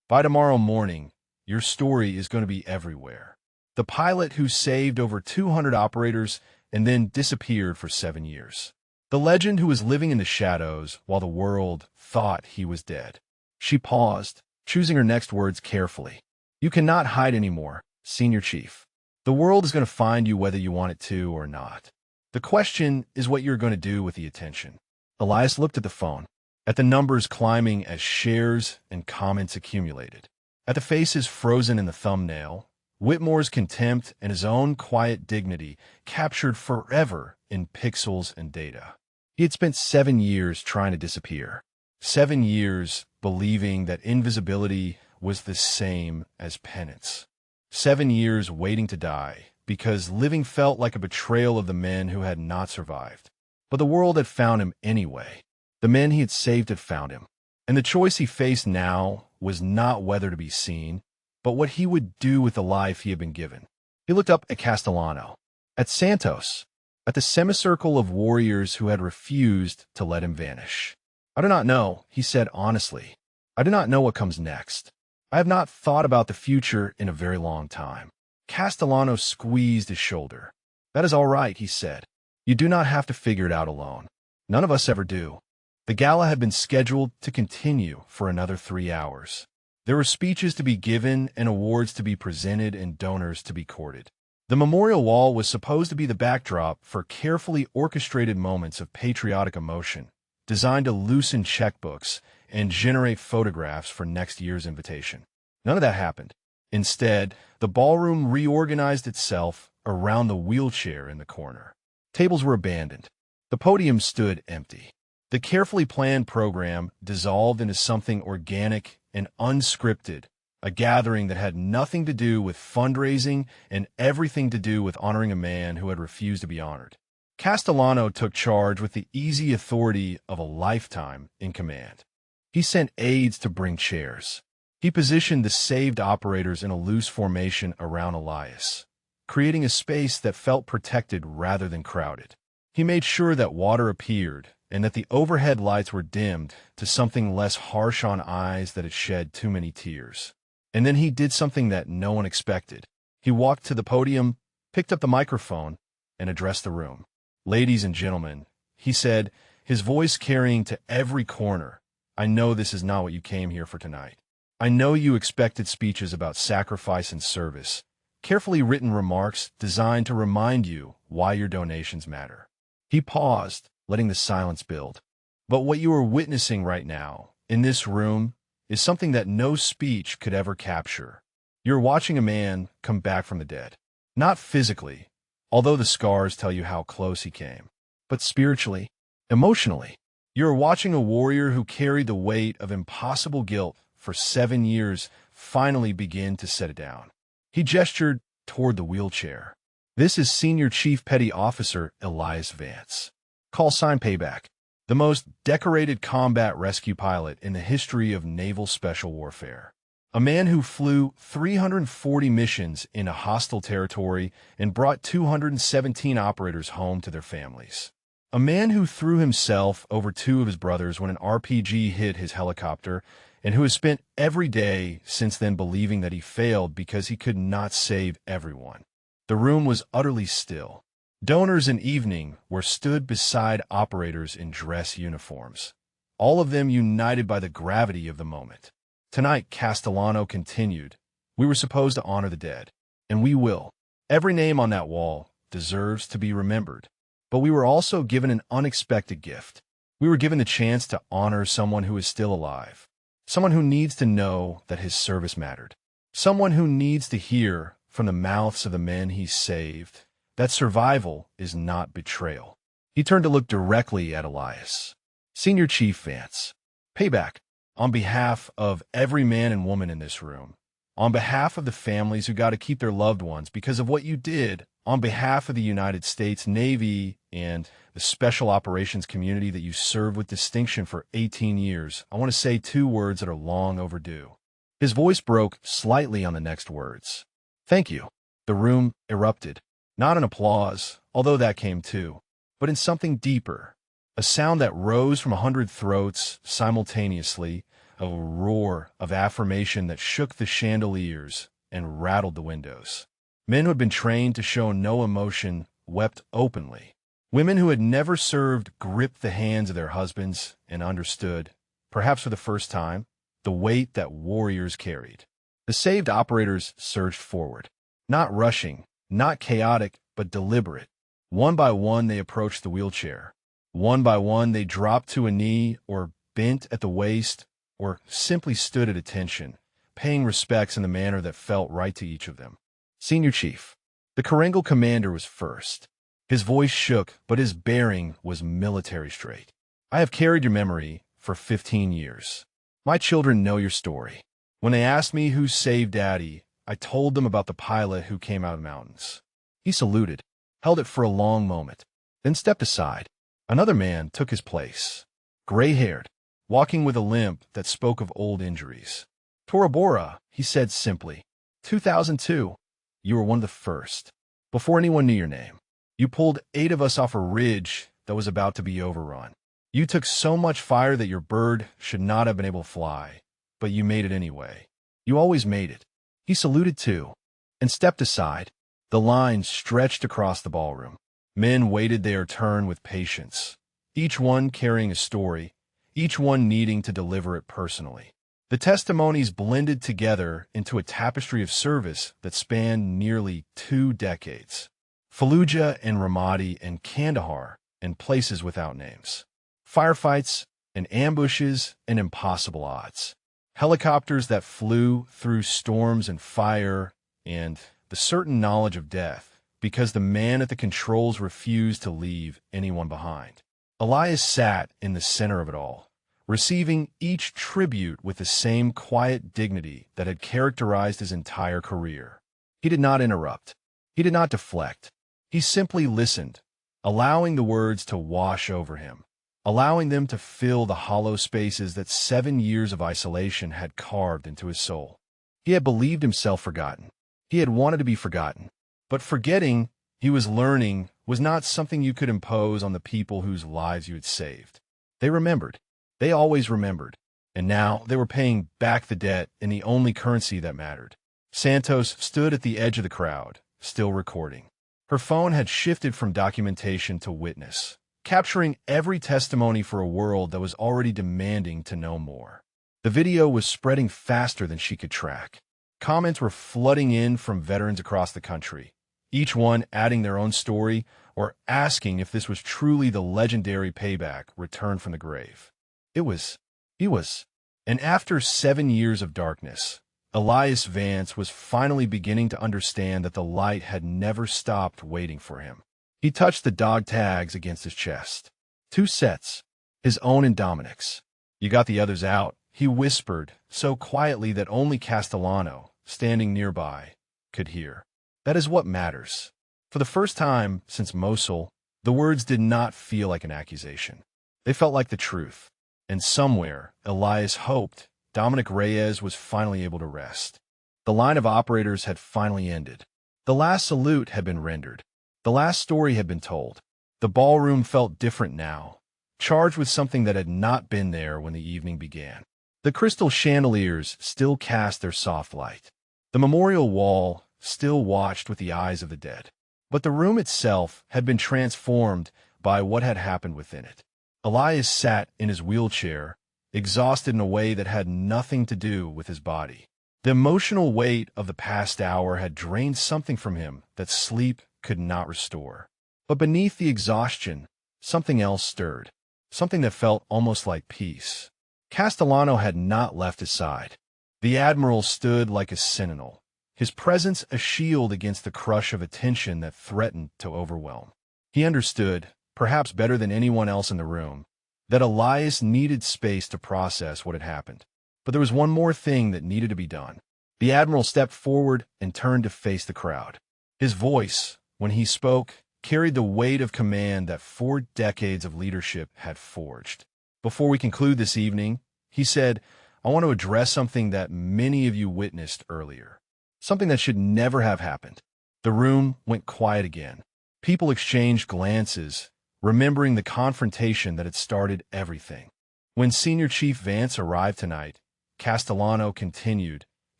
By tomorrow morning, your story is going to be everywhere. The pilot who saved over 200 operators and then disappeared for 7 years. The legend who was living in the shadows while the world thought he was dead. She paused, choosing her next words carefully. You cannot hide anymore, Senior Chief. The The world is going to find you whether you want it to or not. The question is what you're going to do with the attention. Elias looked at the phone, at the numbers climbing as shares and comments accumulated, at the faces frozen in the thumbnail, Whitmore's contempt and his own quiet dignity captured forever in pixels and data. He had spent 7 years trying to disappear. 7 years believing that invisibility was the same as penance. 7 years waiting to die because living felt like a betrayal of the men who had not survived. But the world had found him anyway. The men he had saved had found him. And the choice he faced now was not whether to be seen, but what he would do with the life he had been given. He looked up at Castellano, at Santos, at the semicircle of warriors who had refused to let him vanish. "I do not know," he said honestly. "I do not know what comes next. I have not thought about the future in a very long time." Castellano squeezed his shoulder. "That is all right," he said. "You do not have to figure it out alone. None of us ever do." The gala had been scheduled to continue for another 3 hours. There were speeches to be given and awards to be presented and donors to be courted. The memorial wall was supposed to be the backdrop for carefully orchestrated moments of patriotic emotion, designed to loosen checkbooks and generate photographs for next year's invitation. None of that happened. Instead, the ballroom reorganized itself around the wheelchair in the corner. Tables were abandoned. The podium stood empty. The carefully planned program dissolved into something organic and unscripted, a gathering that had nothing to do with fundraising and everything to do with honoring a man who had refused to be honored. Castellano took charge with the easy authority of a lifetime in command. He sent aides to bring chairs. He positioned the saved operators in a loose formation around Elias, creating a space that felt protected rather than crowded. He made sure that water appeared and that the overhead lights were dimmed to something less harsh on eyes that had shed too many tears. And then he did something that no one expected. He walked to the podium, picked up the microphone, and addressed the room. "Ladies and gentlemen," he said, his voice carrying to every corner, "I know this is not what you came here for tonight. I know you expected speeches about sacrifice and service, carefully written remarks designed to remind you why your donations matter." He paused, letting the silence build. "But what you are witnessing right now, in this room, is something that no speech could ever capture. You're watching a man come back from the dead. Not physically, although the scars tell you how close he came, but spiritually, emotionally. You're watching a warrior who carried the weight of impossible guilt for 7 years finally begin to set it down." He gestured toward the wheelchair. "This is Senior Chief Petty Officer Elias Vance. Call sign Payback, the most decorated combat rescue pilot in the history of naval special warfare. A man who flew 340 missions into hostile territory and brought 217 operators home to their families. A man who threw himself over 2 of his brothers when an RPG hit his helicopter, and who has spent every day since then believing that he failed because he could not save everyone." The room was utterly still. Donors in evening were stood beside operators in dress uniforms, all of them united by the gravity of the moment. "Tonight," Castellano continued, "we were supposed to honor the dead, and we will. Every name on that wall deserves to be remembered. But we were also given an unexpected gift. We were given the chance to honor someone who is still alive. Someone who needs to know that his service mattered. Someone who needs to hear from the mouths of the men he saved that survival is not betrayal." He turned to look directly at Elias. "Senior Chief Vance, Payback, on behalf of every man and woman in this room, on behalf of the families who got to keep their loved ones because of what you did, on behalf of the United States Navy and the Special Operations community that you served with distinction for 18 years, I want to say 2 words that are long overdue." His voice broke slightly on the next words. "Thank you." The room erupted, not in applause, although that came too, but in something deeper, a sound that rose from 100 throats simultaneously, a roar of affirmation that shook the chandeliers and rattled the windows. Men who had been trained to show no emotion wept openly. Women who had never served gripped the hands of their husbands and understood, perhaps for the first time, the weight that warriors carried. The saved operators surged forward, not rushing, not chaotic, but deliberate. One by one, they approached the wheelchair. One by one, they dropped to a knee or bent at the waist or simply stood at attention, paying respects in the manner that felt right to each of them. Senior Chief. The Karengal commander was first. His voice shook, but his bearing was military straight. I have carried your memory for 15 years. My children know your story. When they asked me who saved Daddy, I told them about the pilot who came out of the mountains. He saluted, held it for a long moment, then stepped aside. Another man took his place, gray-haired, walking with a limp that spoke of old injuries. Tora Bora, he said simply. 2002. You were one of the first. Before anyone knew your name. You pulled 8 of us off a ridge that was about to be overrun. You took so much fire that your bird should not have been able to fly, but you made it anyway. You always made it. He saluted too, and stepped aside. The line stretched across the ballroom. Men waited their turn with patience, each one carrying a story, each one needing to deliver it personally. The testimonies blended together into a tapestry of service that spanned nearly 2 decades. Fallujah and Ramadi and Kandahar and places without names. Firefights and ambushes and impossible odds. Helicopters that flew through storms and fire, and the certain knowledge of death, because the man at the controls refused to leave anyone behind. Elias sat in the center of it all, receiving each tribute with the same quiet dignity that had characterized his entire career. He did not interrupt. He did not deflect. He simply listened, allowing the words to wash over him, allowing them to fill the hollow spaces that 7 years of isolation had carved into his soul. He had believed himself forgotten. He had wanted to be forgotten. But forgetting, he was learning, was not something you could impose on the people whose lives you had saved. They remembered. They always remembered. And now they were paying back the debt in the only currency that mattered. Santos stood at the edge of the crowd, still recording. Her phone had shifted from documentation to witness, capturing every testimony for a world that was already demanding to know more. The video was spreading faster than she could track. Comments were flooding in from veterans across the country, each one adding their own story or asking if this was truly the legendary Payback returned from the grave. He was. And after 7 years of darkness, Elias Vance was finally beginning to understand that the light had never stopped waiting for him. He touched the dog tags against his chest. 2 sets, his own and Dominic's. You got the others out, he whispered, so quietly that only Castellano, standing nearby, could hear. That is what matters. For the first time since Mosul, the words did not feel like an accusation. They felt like the truth. And somewhere, Elias hoped, Dominic Reyes was finally able to rest. The line of operators had finally ended. The last salute had been rendered. The last story had been told. The ballroom felt different now, charged with something that had not been there when the evening began. The crystal chandeliers still cast their soft light. The memorial wall still watched with the eyes of the dead. But the room itself had been transformed by what had happened within it. Elias sat in his wheelchair, exhausted in a way that had nothing to do with his body. The emotional weight of the past hour had drained something from him that sleep could not restore. But beneath the exhaustion, something else stirred, something that felt almost like peace. Castellano had not left his side. The Admiral stood like a sentinel, his presence a shield against the crush of attention that threatened to overwhelm. He understood, perhaps better than anyone else in the room, that Elias needed space to process what had happened. But there was one more thing that needed to be done. The Admiral stepped forward and turned to face the crowd. His voice, when he spoke, carried the weight of command that 4 decades of leadership had forged. Before we conclude this evening, he said, I want to address something that many of you witnessed earlier. Something that should never have happened. The room went quiet again. People exchanged glances, remembering the confrontation that had started everything. When Senior Chief Vance arrived tonight, Castellano continued,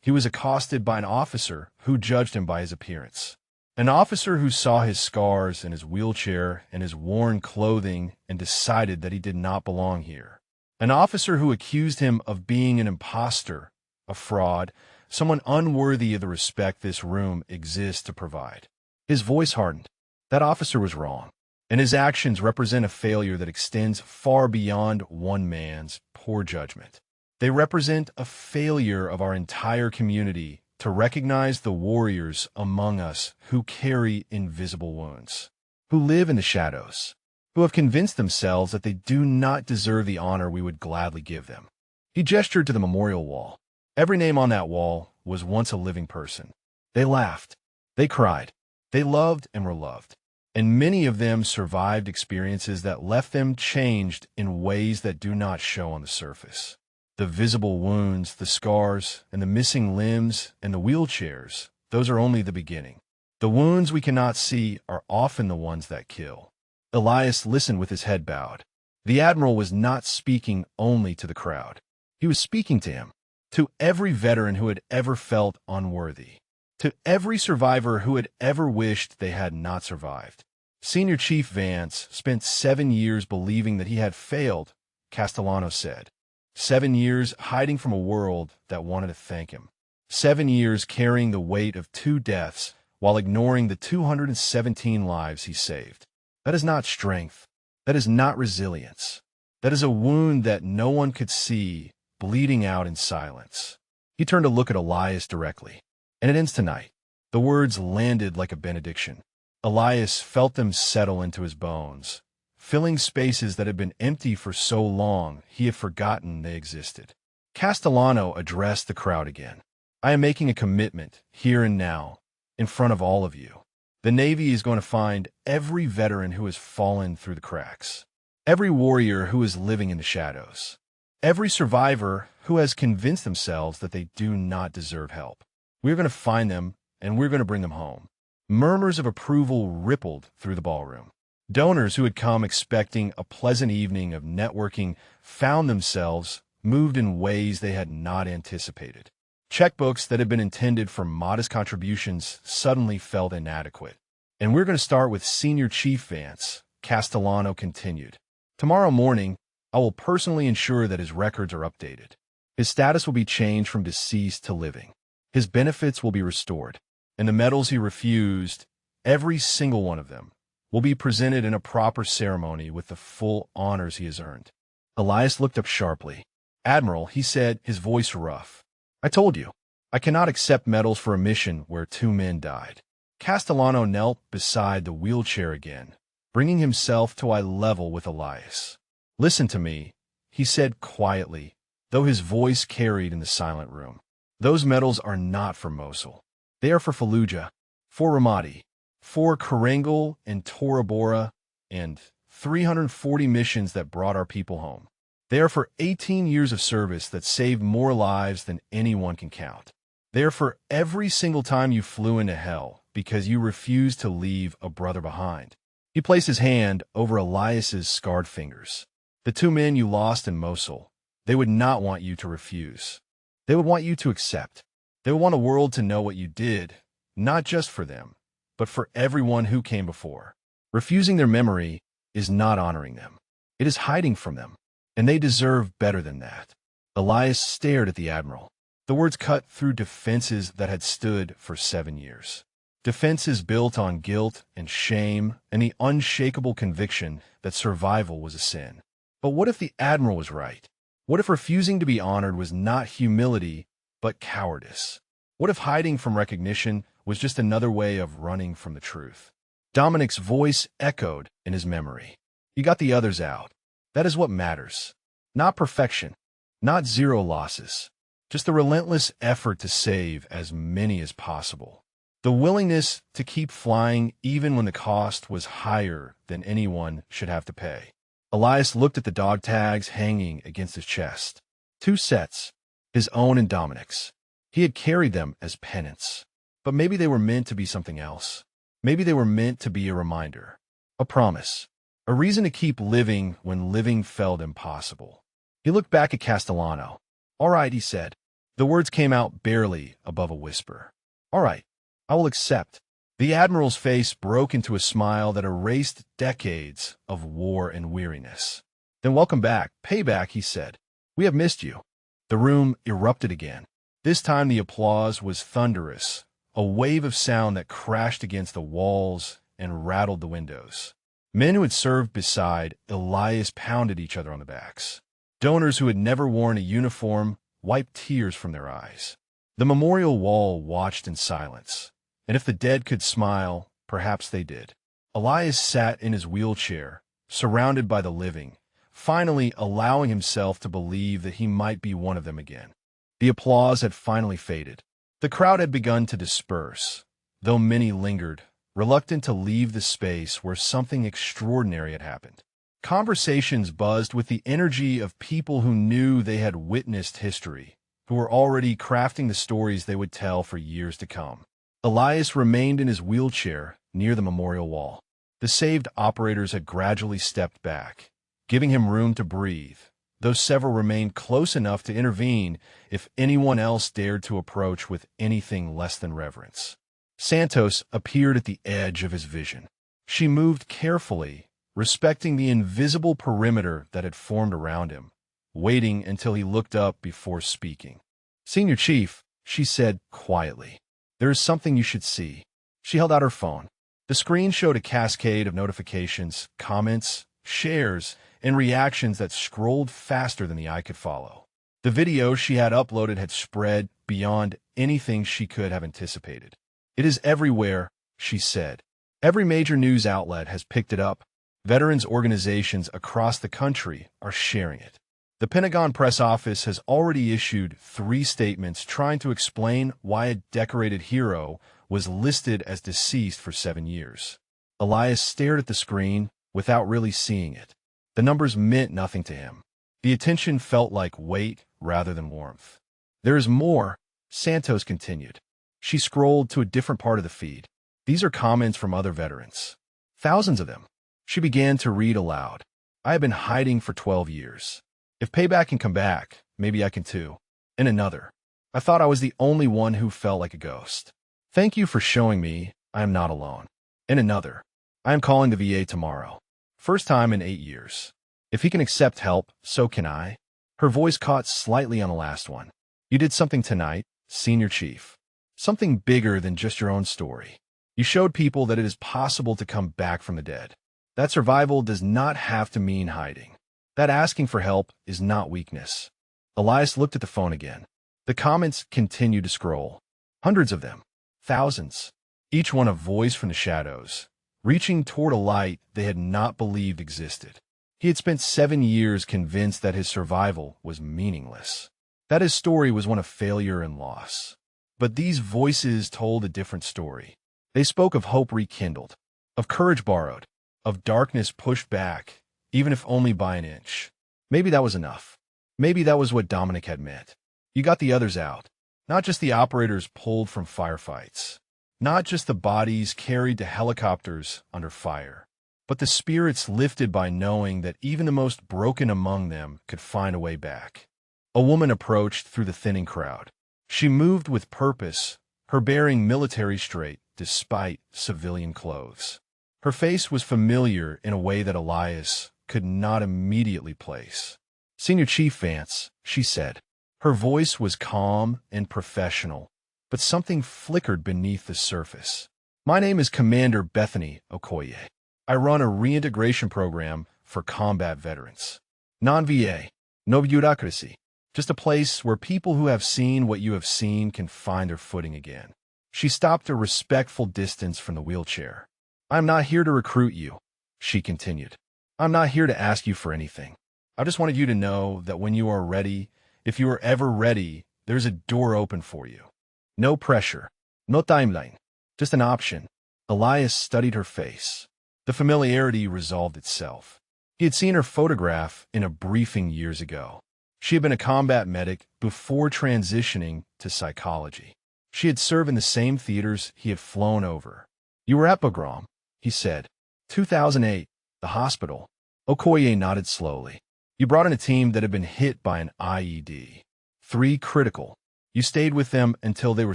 he was accosted by an officer who judged him by his appearance. An officer who saw his scars and his wheelchair and his worn clothing and decided that he did not belong here. An officer who accused him of being an imposter, a fraud, someone unworthy of the respect this room exists to provide. His voice hardened. That officer was wrong, and his actions represent a failure that extends far beyond one man's poor judgment. They represent a failure of our entire community to recognize the warriors among us who carry invisible wounds, who live in the shadows, who have convinced themselves that they do not deserve the honor we would gladly give them. He gestured to the memorial wall. Every name on that wall was once a living person. They laughed. They cried. They loved and were loved. And many of them survived experiences that left them changed in ways that do not show on the surface. The visible wounds, the scars, and the missing limbs, and the wheelchairs, those are only the beginning. The wounds we cannot see are often the ones that kill. Elias listened with his head bowed. The Admiral was not speaking only to the crowd. He was speaking to him, to every veteran who had ever felt unworthy, to every survivor who had ever wished they had not survived. Senior Chief Vance spent 7 years believing that he had failed, Castellano said. 7 years hiding from a world that wanted to thank him. 7 years carrying the weight of 2 deaths while ignoring the 217 lives he saved. That is not strength. That is not resilience. That is a wound that no one could see, bleeding out in silence. He turned to look at Elias directly. And it ends tonight. The words landed like a benediction. Elias felt them settle into his bones, filling spaces that had been empty for so long he had forgotten they existed. Castellano addressed the crowd again. I am making a commitment, here and now, in front of all of you. The Navy is going to find every veteran who has fallen through the cracks, every warrior who is living in the shadows, every survivor who has convinced themselves that they do not deserve help. We're going to find them, and we're going to bring them home. Murmurs of approval rippled through the ballroom. Donors who had come expecting a pleasant evening of networking found themselves moved in ways they had not anticipated. Checkbooks that had been intended for modest contributions suddenly felt inadequate. And we're going to start with Senior Chief Vance, Castellano continued. Tomorrow morning, I will personally ensure that his records are updated. His status will be changed from deceased to living. His benefits will be restored. And the medals he refused, every single one of them, will be presented in a proper ceremony with the full honors he has earned. Elias looked up sharply. Admiral, he said, his voice rough. I told you, I cannot accept medals for a mission where 2 men died. Castellano knelt beside the wheelchair again, bringing himself to eye level with Elias. Listen to me, he said quietly, though his voice carried in the silent room. Those medals are not for Mosul. They are for Fallujah, for Ramadi, for Karangal and Tora Bora, and 340 missions that brought our people home. They are for 18 years of service that saved more lives than anyone can count. They are for every single time you flew into hell because you refused to leave a brother behind. He placed his hand over Elias's scarred fingers. The 2 men you lost in Mosul, they would not want you to refuse. They would want you to accept. They would want a world to know what you did, not just for them, but for everyone who came before. Refusing their memory is not honoring them. It is hiding from them. And they deserve better than that. Elias stared at the Admiral. The words cut through defenses that had stood for 7 years. Defenses built on guilt and shame and the unshakable conviction that survival was a sin. But what if the Admiral was right? What if refusing to be honored was not humility, but cowardice? What if hiding from recognition was just another way of running from the truth? Dominic's voice echoed in his memory. You got the others out. That is what matters. Not perfection, not 0 losses, just the relentless effort to save as many as possible. The willingness to keep flying even when the cost was higher than anyone should have to pay. Elias looked at the dog tags hanging against his chest. 2 sets, his own and Dominic's. He had carried them as penance. But maybe they were meant to be something else. Maybe they were meant to be a reminder, a promise. A reason to keep living when living felt impossible. He looked back at Castellano. All right, he said. The words came out barely above a whisper. All right, I will accept. The Admiral's face broke into a smile that erased decades of war and weariness. Then welcome back, Payback, he said. We have missed you. The room erupted again. This time the applause was thunderous, a wave of sound that crashed against the walls and rattled the windows. Men who had served beside Elias pounded each other on the backs. Donors who had never worn a uniform wiped tears from their eyes. The memorial wall watched in silence, and if the dead could smile, perhaps they did. Elias sat in his wheelchair, surrounded by the living, finally allowing himself to believe that he might be one of them again. The applause had finally faded. The crowd had begun to disperse, though many lingered, reluctant to leave the space where something extraordinary had happened. Conversations buzzed with the energy of people who knew they had witnessed history, who were already crafting the stories they would tell for years to come. Elias remained in his wheelchair near the memorial wall. The saved operators had gradually stepped back, giving him room to breathe, though several remained close enough to intervene if anyone else dared to approach with anything less than reverence. Santos appeared at the edge of his vision. She moved carefully, respecting the invisible perimeter that had formed around him, waiting until he looked up before speaking. "Senior Chief," she said quietly, "there is something you should see." She held out her phone. The screen showed a cascade of notifications, comments, shares, and reactions that scrolled faster than the eye could follow. The video she had uploaded had spread beyond anything she could have anticipated. "It is everywhere," she said. "Every major news outlet has picked it up. Veterans organizations across the country are sharing it. The Pentagon press office has already issued 3 statements trying to explain why a decorated hero was listed as deceased for 7 years." Elias stared at the screen without really seeing it. The numbers meant nothing to him. The attention felt like weight rather than warmth. "There is more," Santos continued. She scrolled to a different part of the feed. "These are comments from other veterans. Thousands of them." She began to read aloud. "I have been hiding for 12 years. If Payback can come back, maybe I can too." And another. "I thought I was the only one who felt like a ghost. Thank you for showing me I am not alone." And another. "I am calling the VA tomorrow. First time in 8 years. If he can accept help, so can I." Her voice caught slightly on the last one. "You did something tonight, Senior Chief. Something bigger than just your own story. You showed people that it is possible to come back from the dead. That survival does not have to mean hiding. That asking for help is not weakness." Elias looked at the phone again. The comments continued to scroll. Hundreds of them. Thousands. Each one a voice from the shadows, reaching toward a light they had not believed existed. He had spent 7 years convinced that his survival was meaningless, that his story was one of failure and loss. But these voices told a different story. They spoke of hope rekindled, of courage borrowed, of darkness pushed back, even if only by an inch. Maybe that was enough. Maybe that was what Dominic had meant. You got the others out, not just the operators pulled from firefights, not just the bodies carried to helicopters under fire, but the spirits lifted by knowing that even the most broken among them could find a way back. A woman approached through the thinning crowd. She moved with purpose, her bearing military straight despite civilian clothes. Her face was familiar in a way that Elias could not immediately place. "Senior Chief Vance," she said. Her voice was calm and professional, but something flickered beneath the surface. "My name is Commander Bethany Okoye. I run a reintegration program for combat veterans. Non-VA, no bureaucracy. Just a place where people who have seen what you have seen can find their footing again." She stopped a respectful distance from the wheelchair. "I'm not here to recruit you," she continued. "I'm not here to ask you for anything. I just wanted you to know that when you are ready, if you are ever ready, there's a door open for you. No pressure, no timeline, just an option." Elias studied her face. The familiarity resolved itself. He had seen her photograph in a briefing years ago. She had been a combat medic before transitioning to psychology. She had served in the same theaters he had flown over. "You were at Bagram," he said. 2008, the hospital." Okoye nodded slowly. "You brought in a team that had been hit by an IED. 3 critical. You stayed with them until they were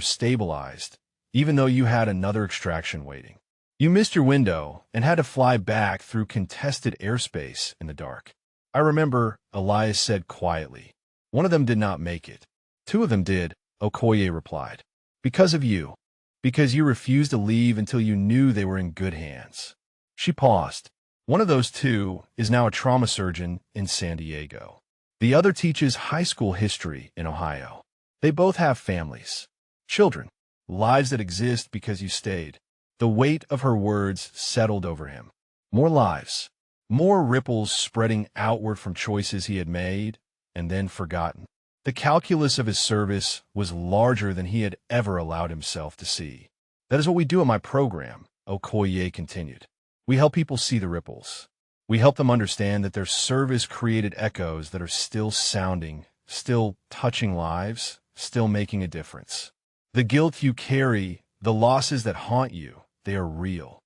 stabilized, even though you had another extraction waiting. You missed your window and had to fly back through contested airspace in the dark." "I remember," Elias said quietly. "One of them did not make it. 2 of them did," Okoye replied. "Because of you. Because you refused to leave until you knew they were in good hands. She paused. One of those two is now a trauma surgeon in San Diego. The other teaches high school history in Ohio. They both have families, children, lives that exist because you stayed. The weight of her words settled over him. More lives, more ripples spreading outward from choices he had made and then forgotten. The calculus of his service was larger than he had ever allowed himself to see. That is what we do in my program, Okoye continued. We help people see the ripples. We help them understand that their service created echoes that are still sounding, still touching lives, still making a difference. The guilt you carry, the losses that haunt you, they are real.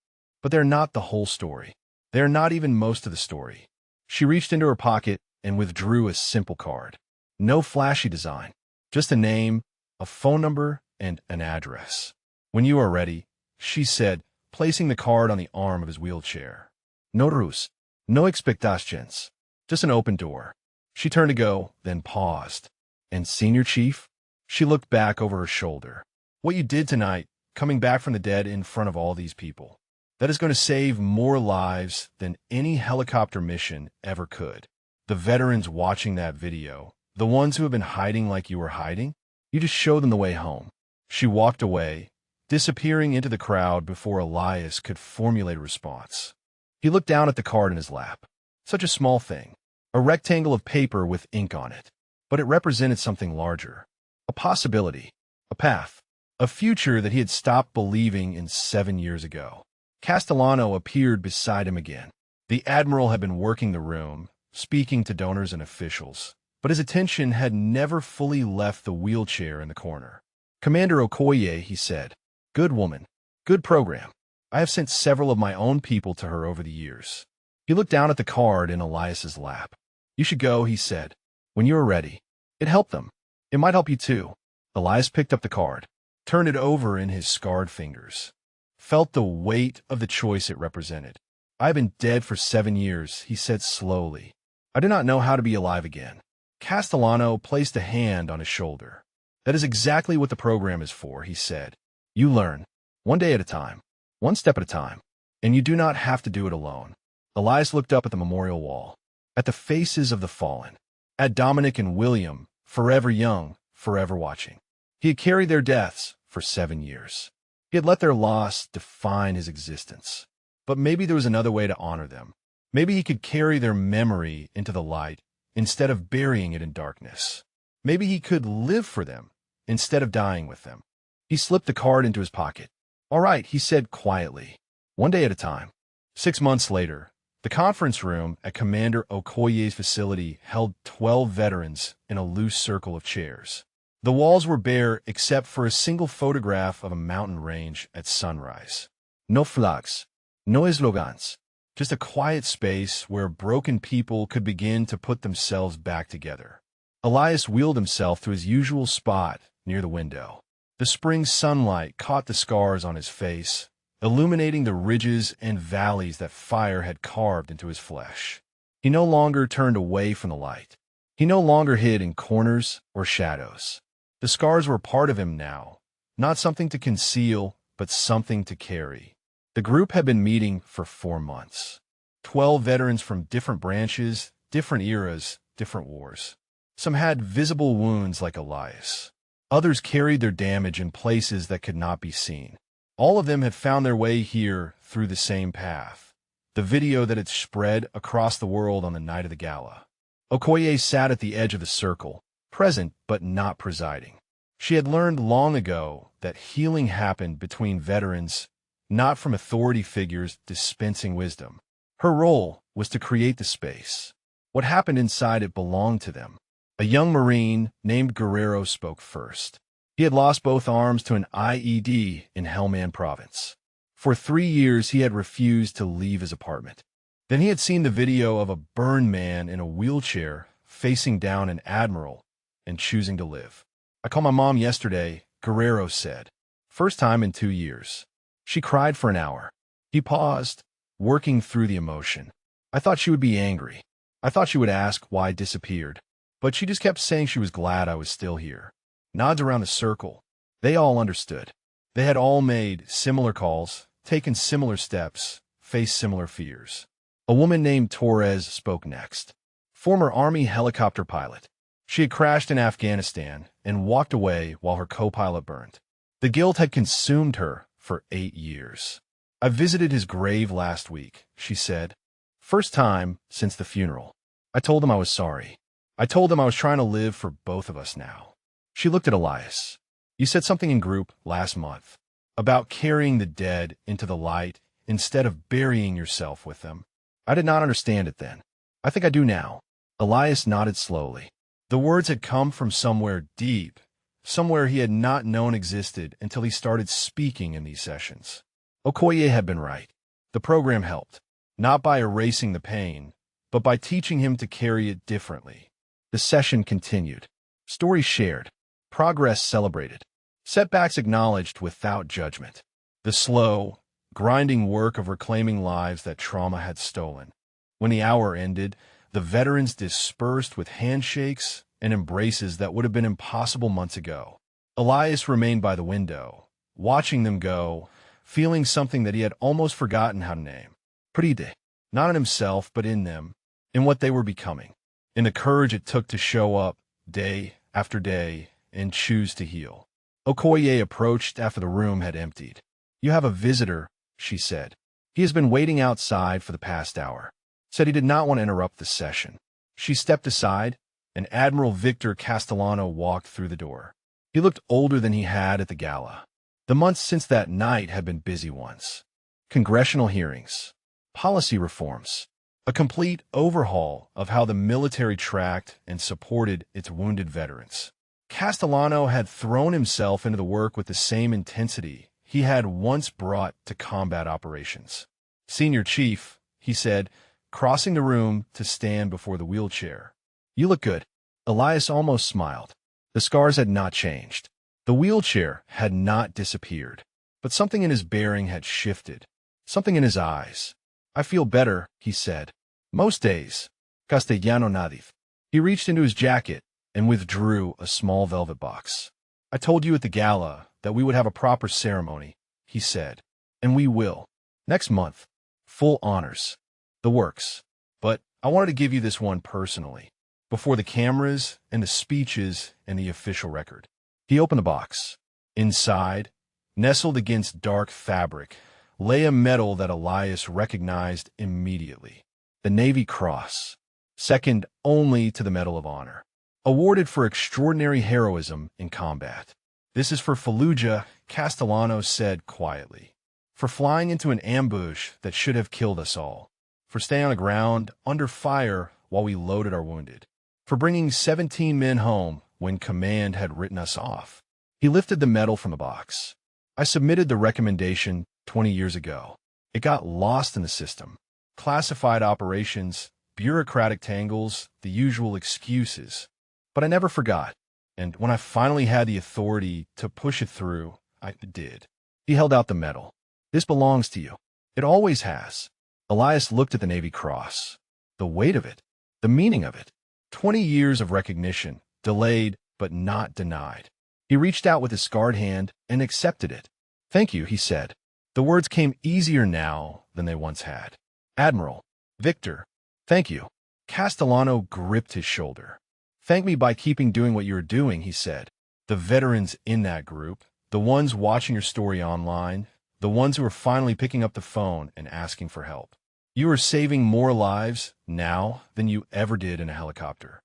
But they're not the whole story. They are not even most of the story. She reached into her pocket and withdrew a simple card. No flashy design, just a name, a phone number, and an address. When you are ready, she said, placing the card on the arm of his wheelchair. No ruse, no expectations, just an open door. She turned to go, then paused. And Senior Chief? She looked back over her shoulder. What you did tonight, coming back from the dead in front of all these people, that is going to save more lives than any helicopter mission ever could. The veterans watching that video, the ones who have been hiding like you were hiding, you just show them the way home. She walked away, disappearing into the crowd before Elias could formulate a response. He looked down at the card in his lap. Such a small thing, a rectangle of paper with ink on it. But it represented something larger. A possibility, a path, a future that he had stopped believing in 7 years ago. Castellano appeared beside him again. The Admiral had been working the room, speaking to donors and officials, but his attention had never fully left the wheelchair in the corner. Commander Okoye, he said, good woman, good program. I have sent several of my own people to her over the years. He looked down at the card in Elias's lap. You should go, he said, when you are ready. It helped them. It might help you too. Elias picked up the card, turned it over in his scarred fingers, felt the weight of the choice it represented. I have been dead for 7 years, he said slowly. I do not know how to be alive again. Castellano placed a hand on his shoulder. That is exactly what the program is for, he said. You learn, one day at a time, one step at a time, and you do not have to do it alone. Elias looked up at the memorial wall, at the faces of the fallen, at Dominic and William, forever young, forever watching. He had carried their deaths for 7 years. He had let their loss define his existence. But maybe there was another way to honor them. Maybe he could carry their memory into the light instead of burying it in darkness. Maybe he could live for them instead of dying with them. He slipped the card into his pocket. All right, he said quietly, one day at a time. 6 months later, the conference room at Commander Okoye's facility held 12 veterans in a loose circle of chairs. The walls were bare except for a single photograph of a mountain range at sunrise. No flags, no slogans, just a quiet space where broken people could begin to put themselves back together. Elias wheeled himself to his usual spot near the window. The spring sunlight caught the scars on his face, illuminating the ridges and valleys that fire had carved into his flesh. He no longer turned away from the light. He no longer hid in corners or shadows. The scars were part of him now, not something to conceal, but something to carry. The group had been meeting for 4 months. 12 veterans from different branches, different eras, different wars. Some had visible wounds like Elias. Others carried their damage in places that could not be seen. All of them had found their way here through the same path, the video that had spread across the world on the night of the gala. Okoye sat at the edge of the circle, present but not presiding. She had learned long ago that healing happened between veterans, not from authority figures dispensing wisdom. Her role was to create the space. What happened inside it belonged to them. A young Marine named Guerrero spoke first. He had lost both arms to an IED in Helmand Province. For 3 years, he had refused to leave his apartment. Then he had seen the video of a burned man in a wheelchair facing down an Admiral and choosing to live. I called my mom yesterday, Guerrero said. First time in 2 years. She cried for an hour. He paused, working through the emotion. I thought she would be angry. I thought she would ask why I disappeared. But she just kept saying she was glad I was still here. Nods around the circle. They all understood. They had all made similar calls, taken similar steps, faced similar fears. A woman named Torres spoke next. Former Army helicopter pilot. She had crashed in Afghanistan and walked away while her co-pilot burned. The guilt had consumed her for 8 years. I visited his grave last week, she said. First time since the funeral. I told him I was sorry. I told him I was trying to live for both of us now. She looked at Elias. You said something in group last month about carrying the dead into the light instead of burying yourself with them. I did not understand it then. I think I do now. Elias nodded slowly. The words had come from somewhere deep, somewhere he had not known existed until he started speaking in these sessions. Okoye had been right. The program helped, not by erasing the pain, but by teaching him to carry it differently. The session continued. Stories shared. Progress celebrated. Setbacks acknowledged without judgment. The slow, grinding work of reclaiming lives that trauma had stolen. When the hour ended, the veterans dispersed with handshakes and embraces that would have been impossible months ago. Elias remained by the window, watching them go, feeling something that he had almost forgotten how to name. Pride, not in himself, but in them, in what they were becoming, in the courage it took to show up day after day and choose to heal. Okoye approached after the room had emptied. You have a visitor, she said. He has been waiting outside for the past hour. Said he did not want to interrupt the session. She stepped aside, and Admiral Victor Castellano walked through the door. He looked older than he had at the gala. The months since that night had been busy ones. Congressional hearings, policy reforms, a complete overhaul of how the military tracked and supported its wounded veterans. Castellano had thrown himself into the work with the same intensity he had once brought to combat operations. Senior Chief, he said, crossing the room to stand before the wheelchair. You look good. Elias almost smiled. The scars had not changed. The wheelchair had not disappeared. But something in his bearing had shifted. Something in his eyes. I feel better, he said. Most days. Castellano nodded. He reached into his jacket and withdrew a small velvet box. I told you at the gala that we would have a proper ceremony, he said. And we will. Next month. Full honors. The works. But I wanted to give you this one personally, before the cameras and the speeches and the official record. He opened the box. Inside, nestled against dark fabric, lay a medal that Elias recognized immediately. The Navy Cross, second only to the Medal of Honor, awarded for extraordinary heroism in combat. This is for Fallujah, Castellano said quietly. For flying into an ambush that should have killed us all. For staying on the ground, under fire, while we loaded our wounded. For bringing 17 men home when command had written us off. He lifted the medal from the box. I submitted the recommendation 20 years ago. It got lost in the system. Classified operations, bureaucratic tangles, the usual excuses. But I never forgot. And when I finally had the authority to push it through, I did. He held out the medal. This belongs to you. It always has. Elias looked at the Navy Cross. The weight of it. The meaning of it. 20 years of recognition, delayed but not denied. He reached out with his scarred hand and accepted it. Thank you, he said. The words came easier now than they once had. Admiral, Victor, thank you. Castellano gripped his shoulder. Thank me by keeping doing what you're doing, he said. The veterans in that group, the ones watching your story online, the ones who are finally picking up the phone and asking for help. You are saving more lives now than you ever did in a helicopter.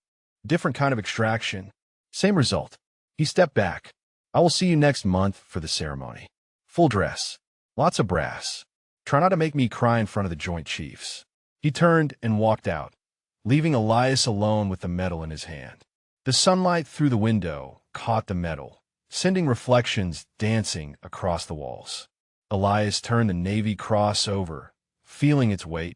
Different kind of extraction. Same result. He stepped back. I will see you next month for the ceremony. Full dress. Lots of brass. Try not to make me cry in front of the Joint Chiefs. He turned and walked out, leaving Elias alone with the medal in his hand. The sunlight through the window caught the medal, sending reflections dancing across the walls. Elias turned the Navy Cross over, feeling its weight,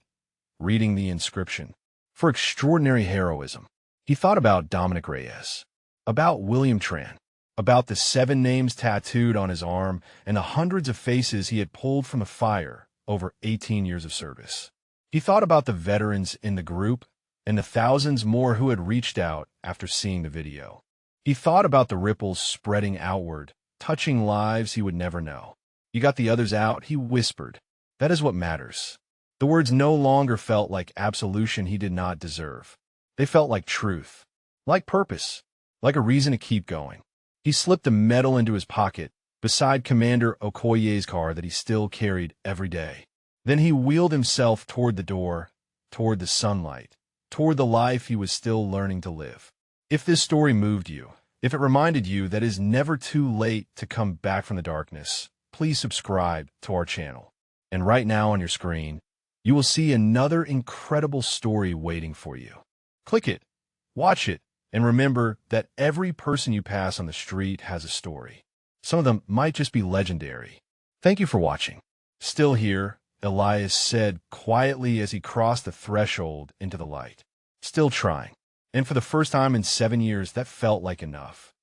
reading the inscription. For extraordinary heroism. He thought about Dominic Reyes, about William Tran, about the 7 names tattooed on his arm and the hundreds of faces he had pulled from the fire over 18 years of service. He thought about the veterans in the group and the thousands more who had reached out after seeing the video. He thought about the ripples spreading outward, touching lives he would never know. You got the others out, he whispered. That is what matters. The words no longer felt like absolution he did not deserve. They felt like truth, like purpose, like a reason to keep going. He slipped the medal into his pocket, beside Commander Okoye's car that he still carried every day. Then he wheeled himself toward the door, toward the sunlight, toward the life he was still learning to live. If this story moved you, if it reminded you that it is never too late to come back from the darkness, please subscribe to our channel. And right now on your screen, you will see another incredible story waiting for you. Click it, watch it, and remember that every person you pass on the street has a story. Some of them might just be legendary. Thank you for watching. Still here, Elias said quietly as he crossed the threshold into the light. Still trying. And for the first time in 7 years, that felt like enough.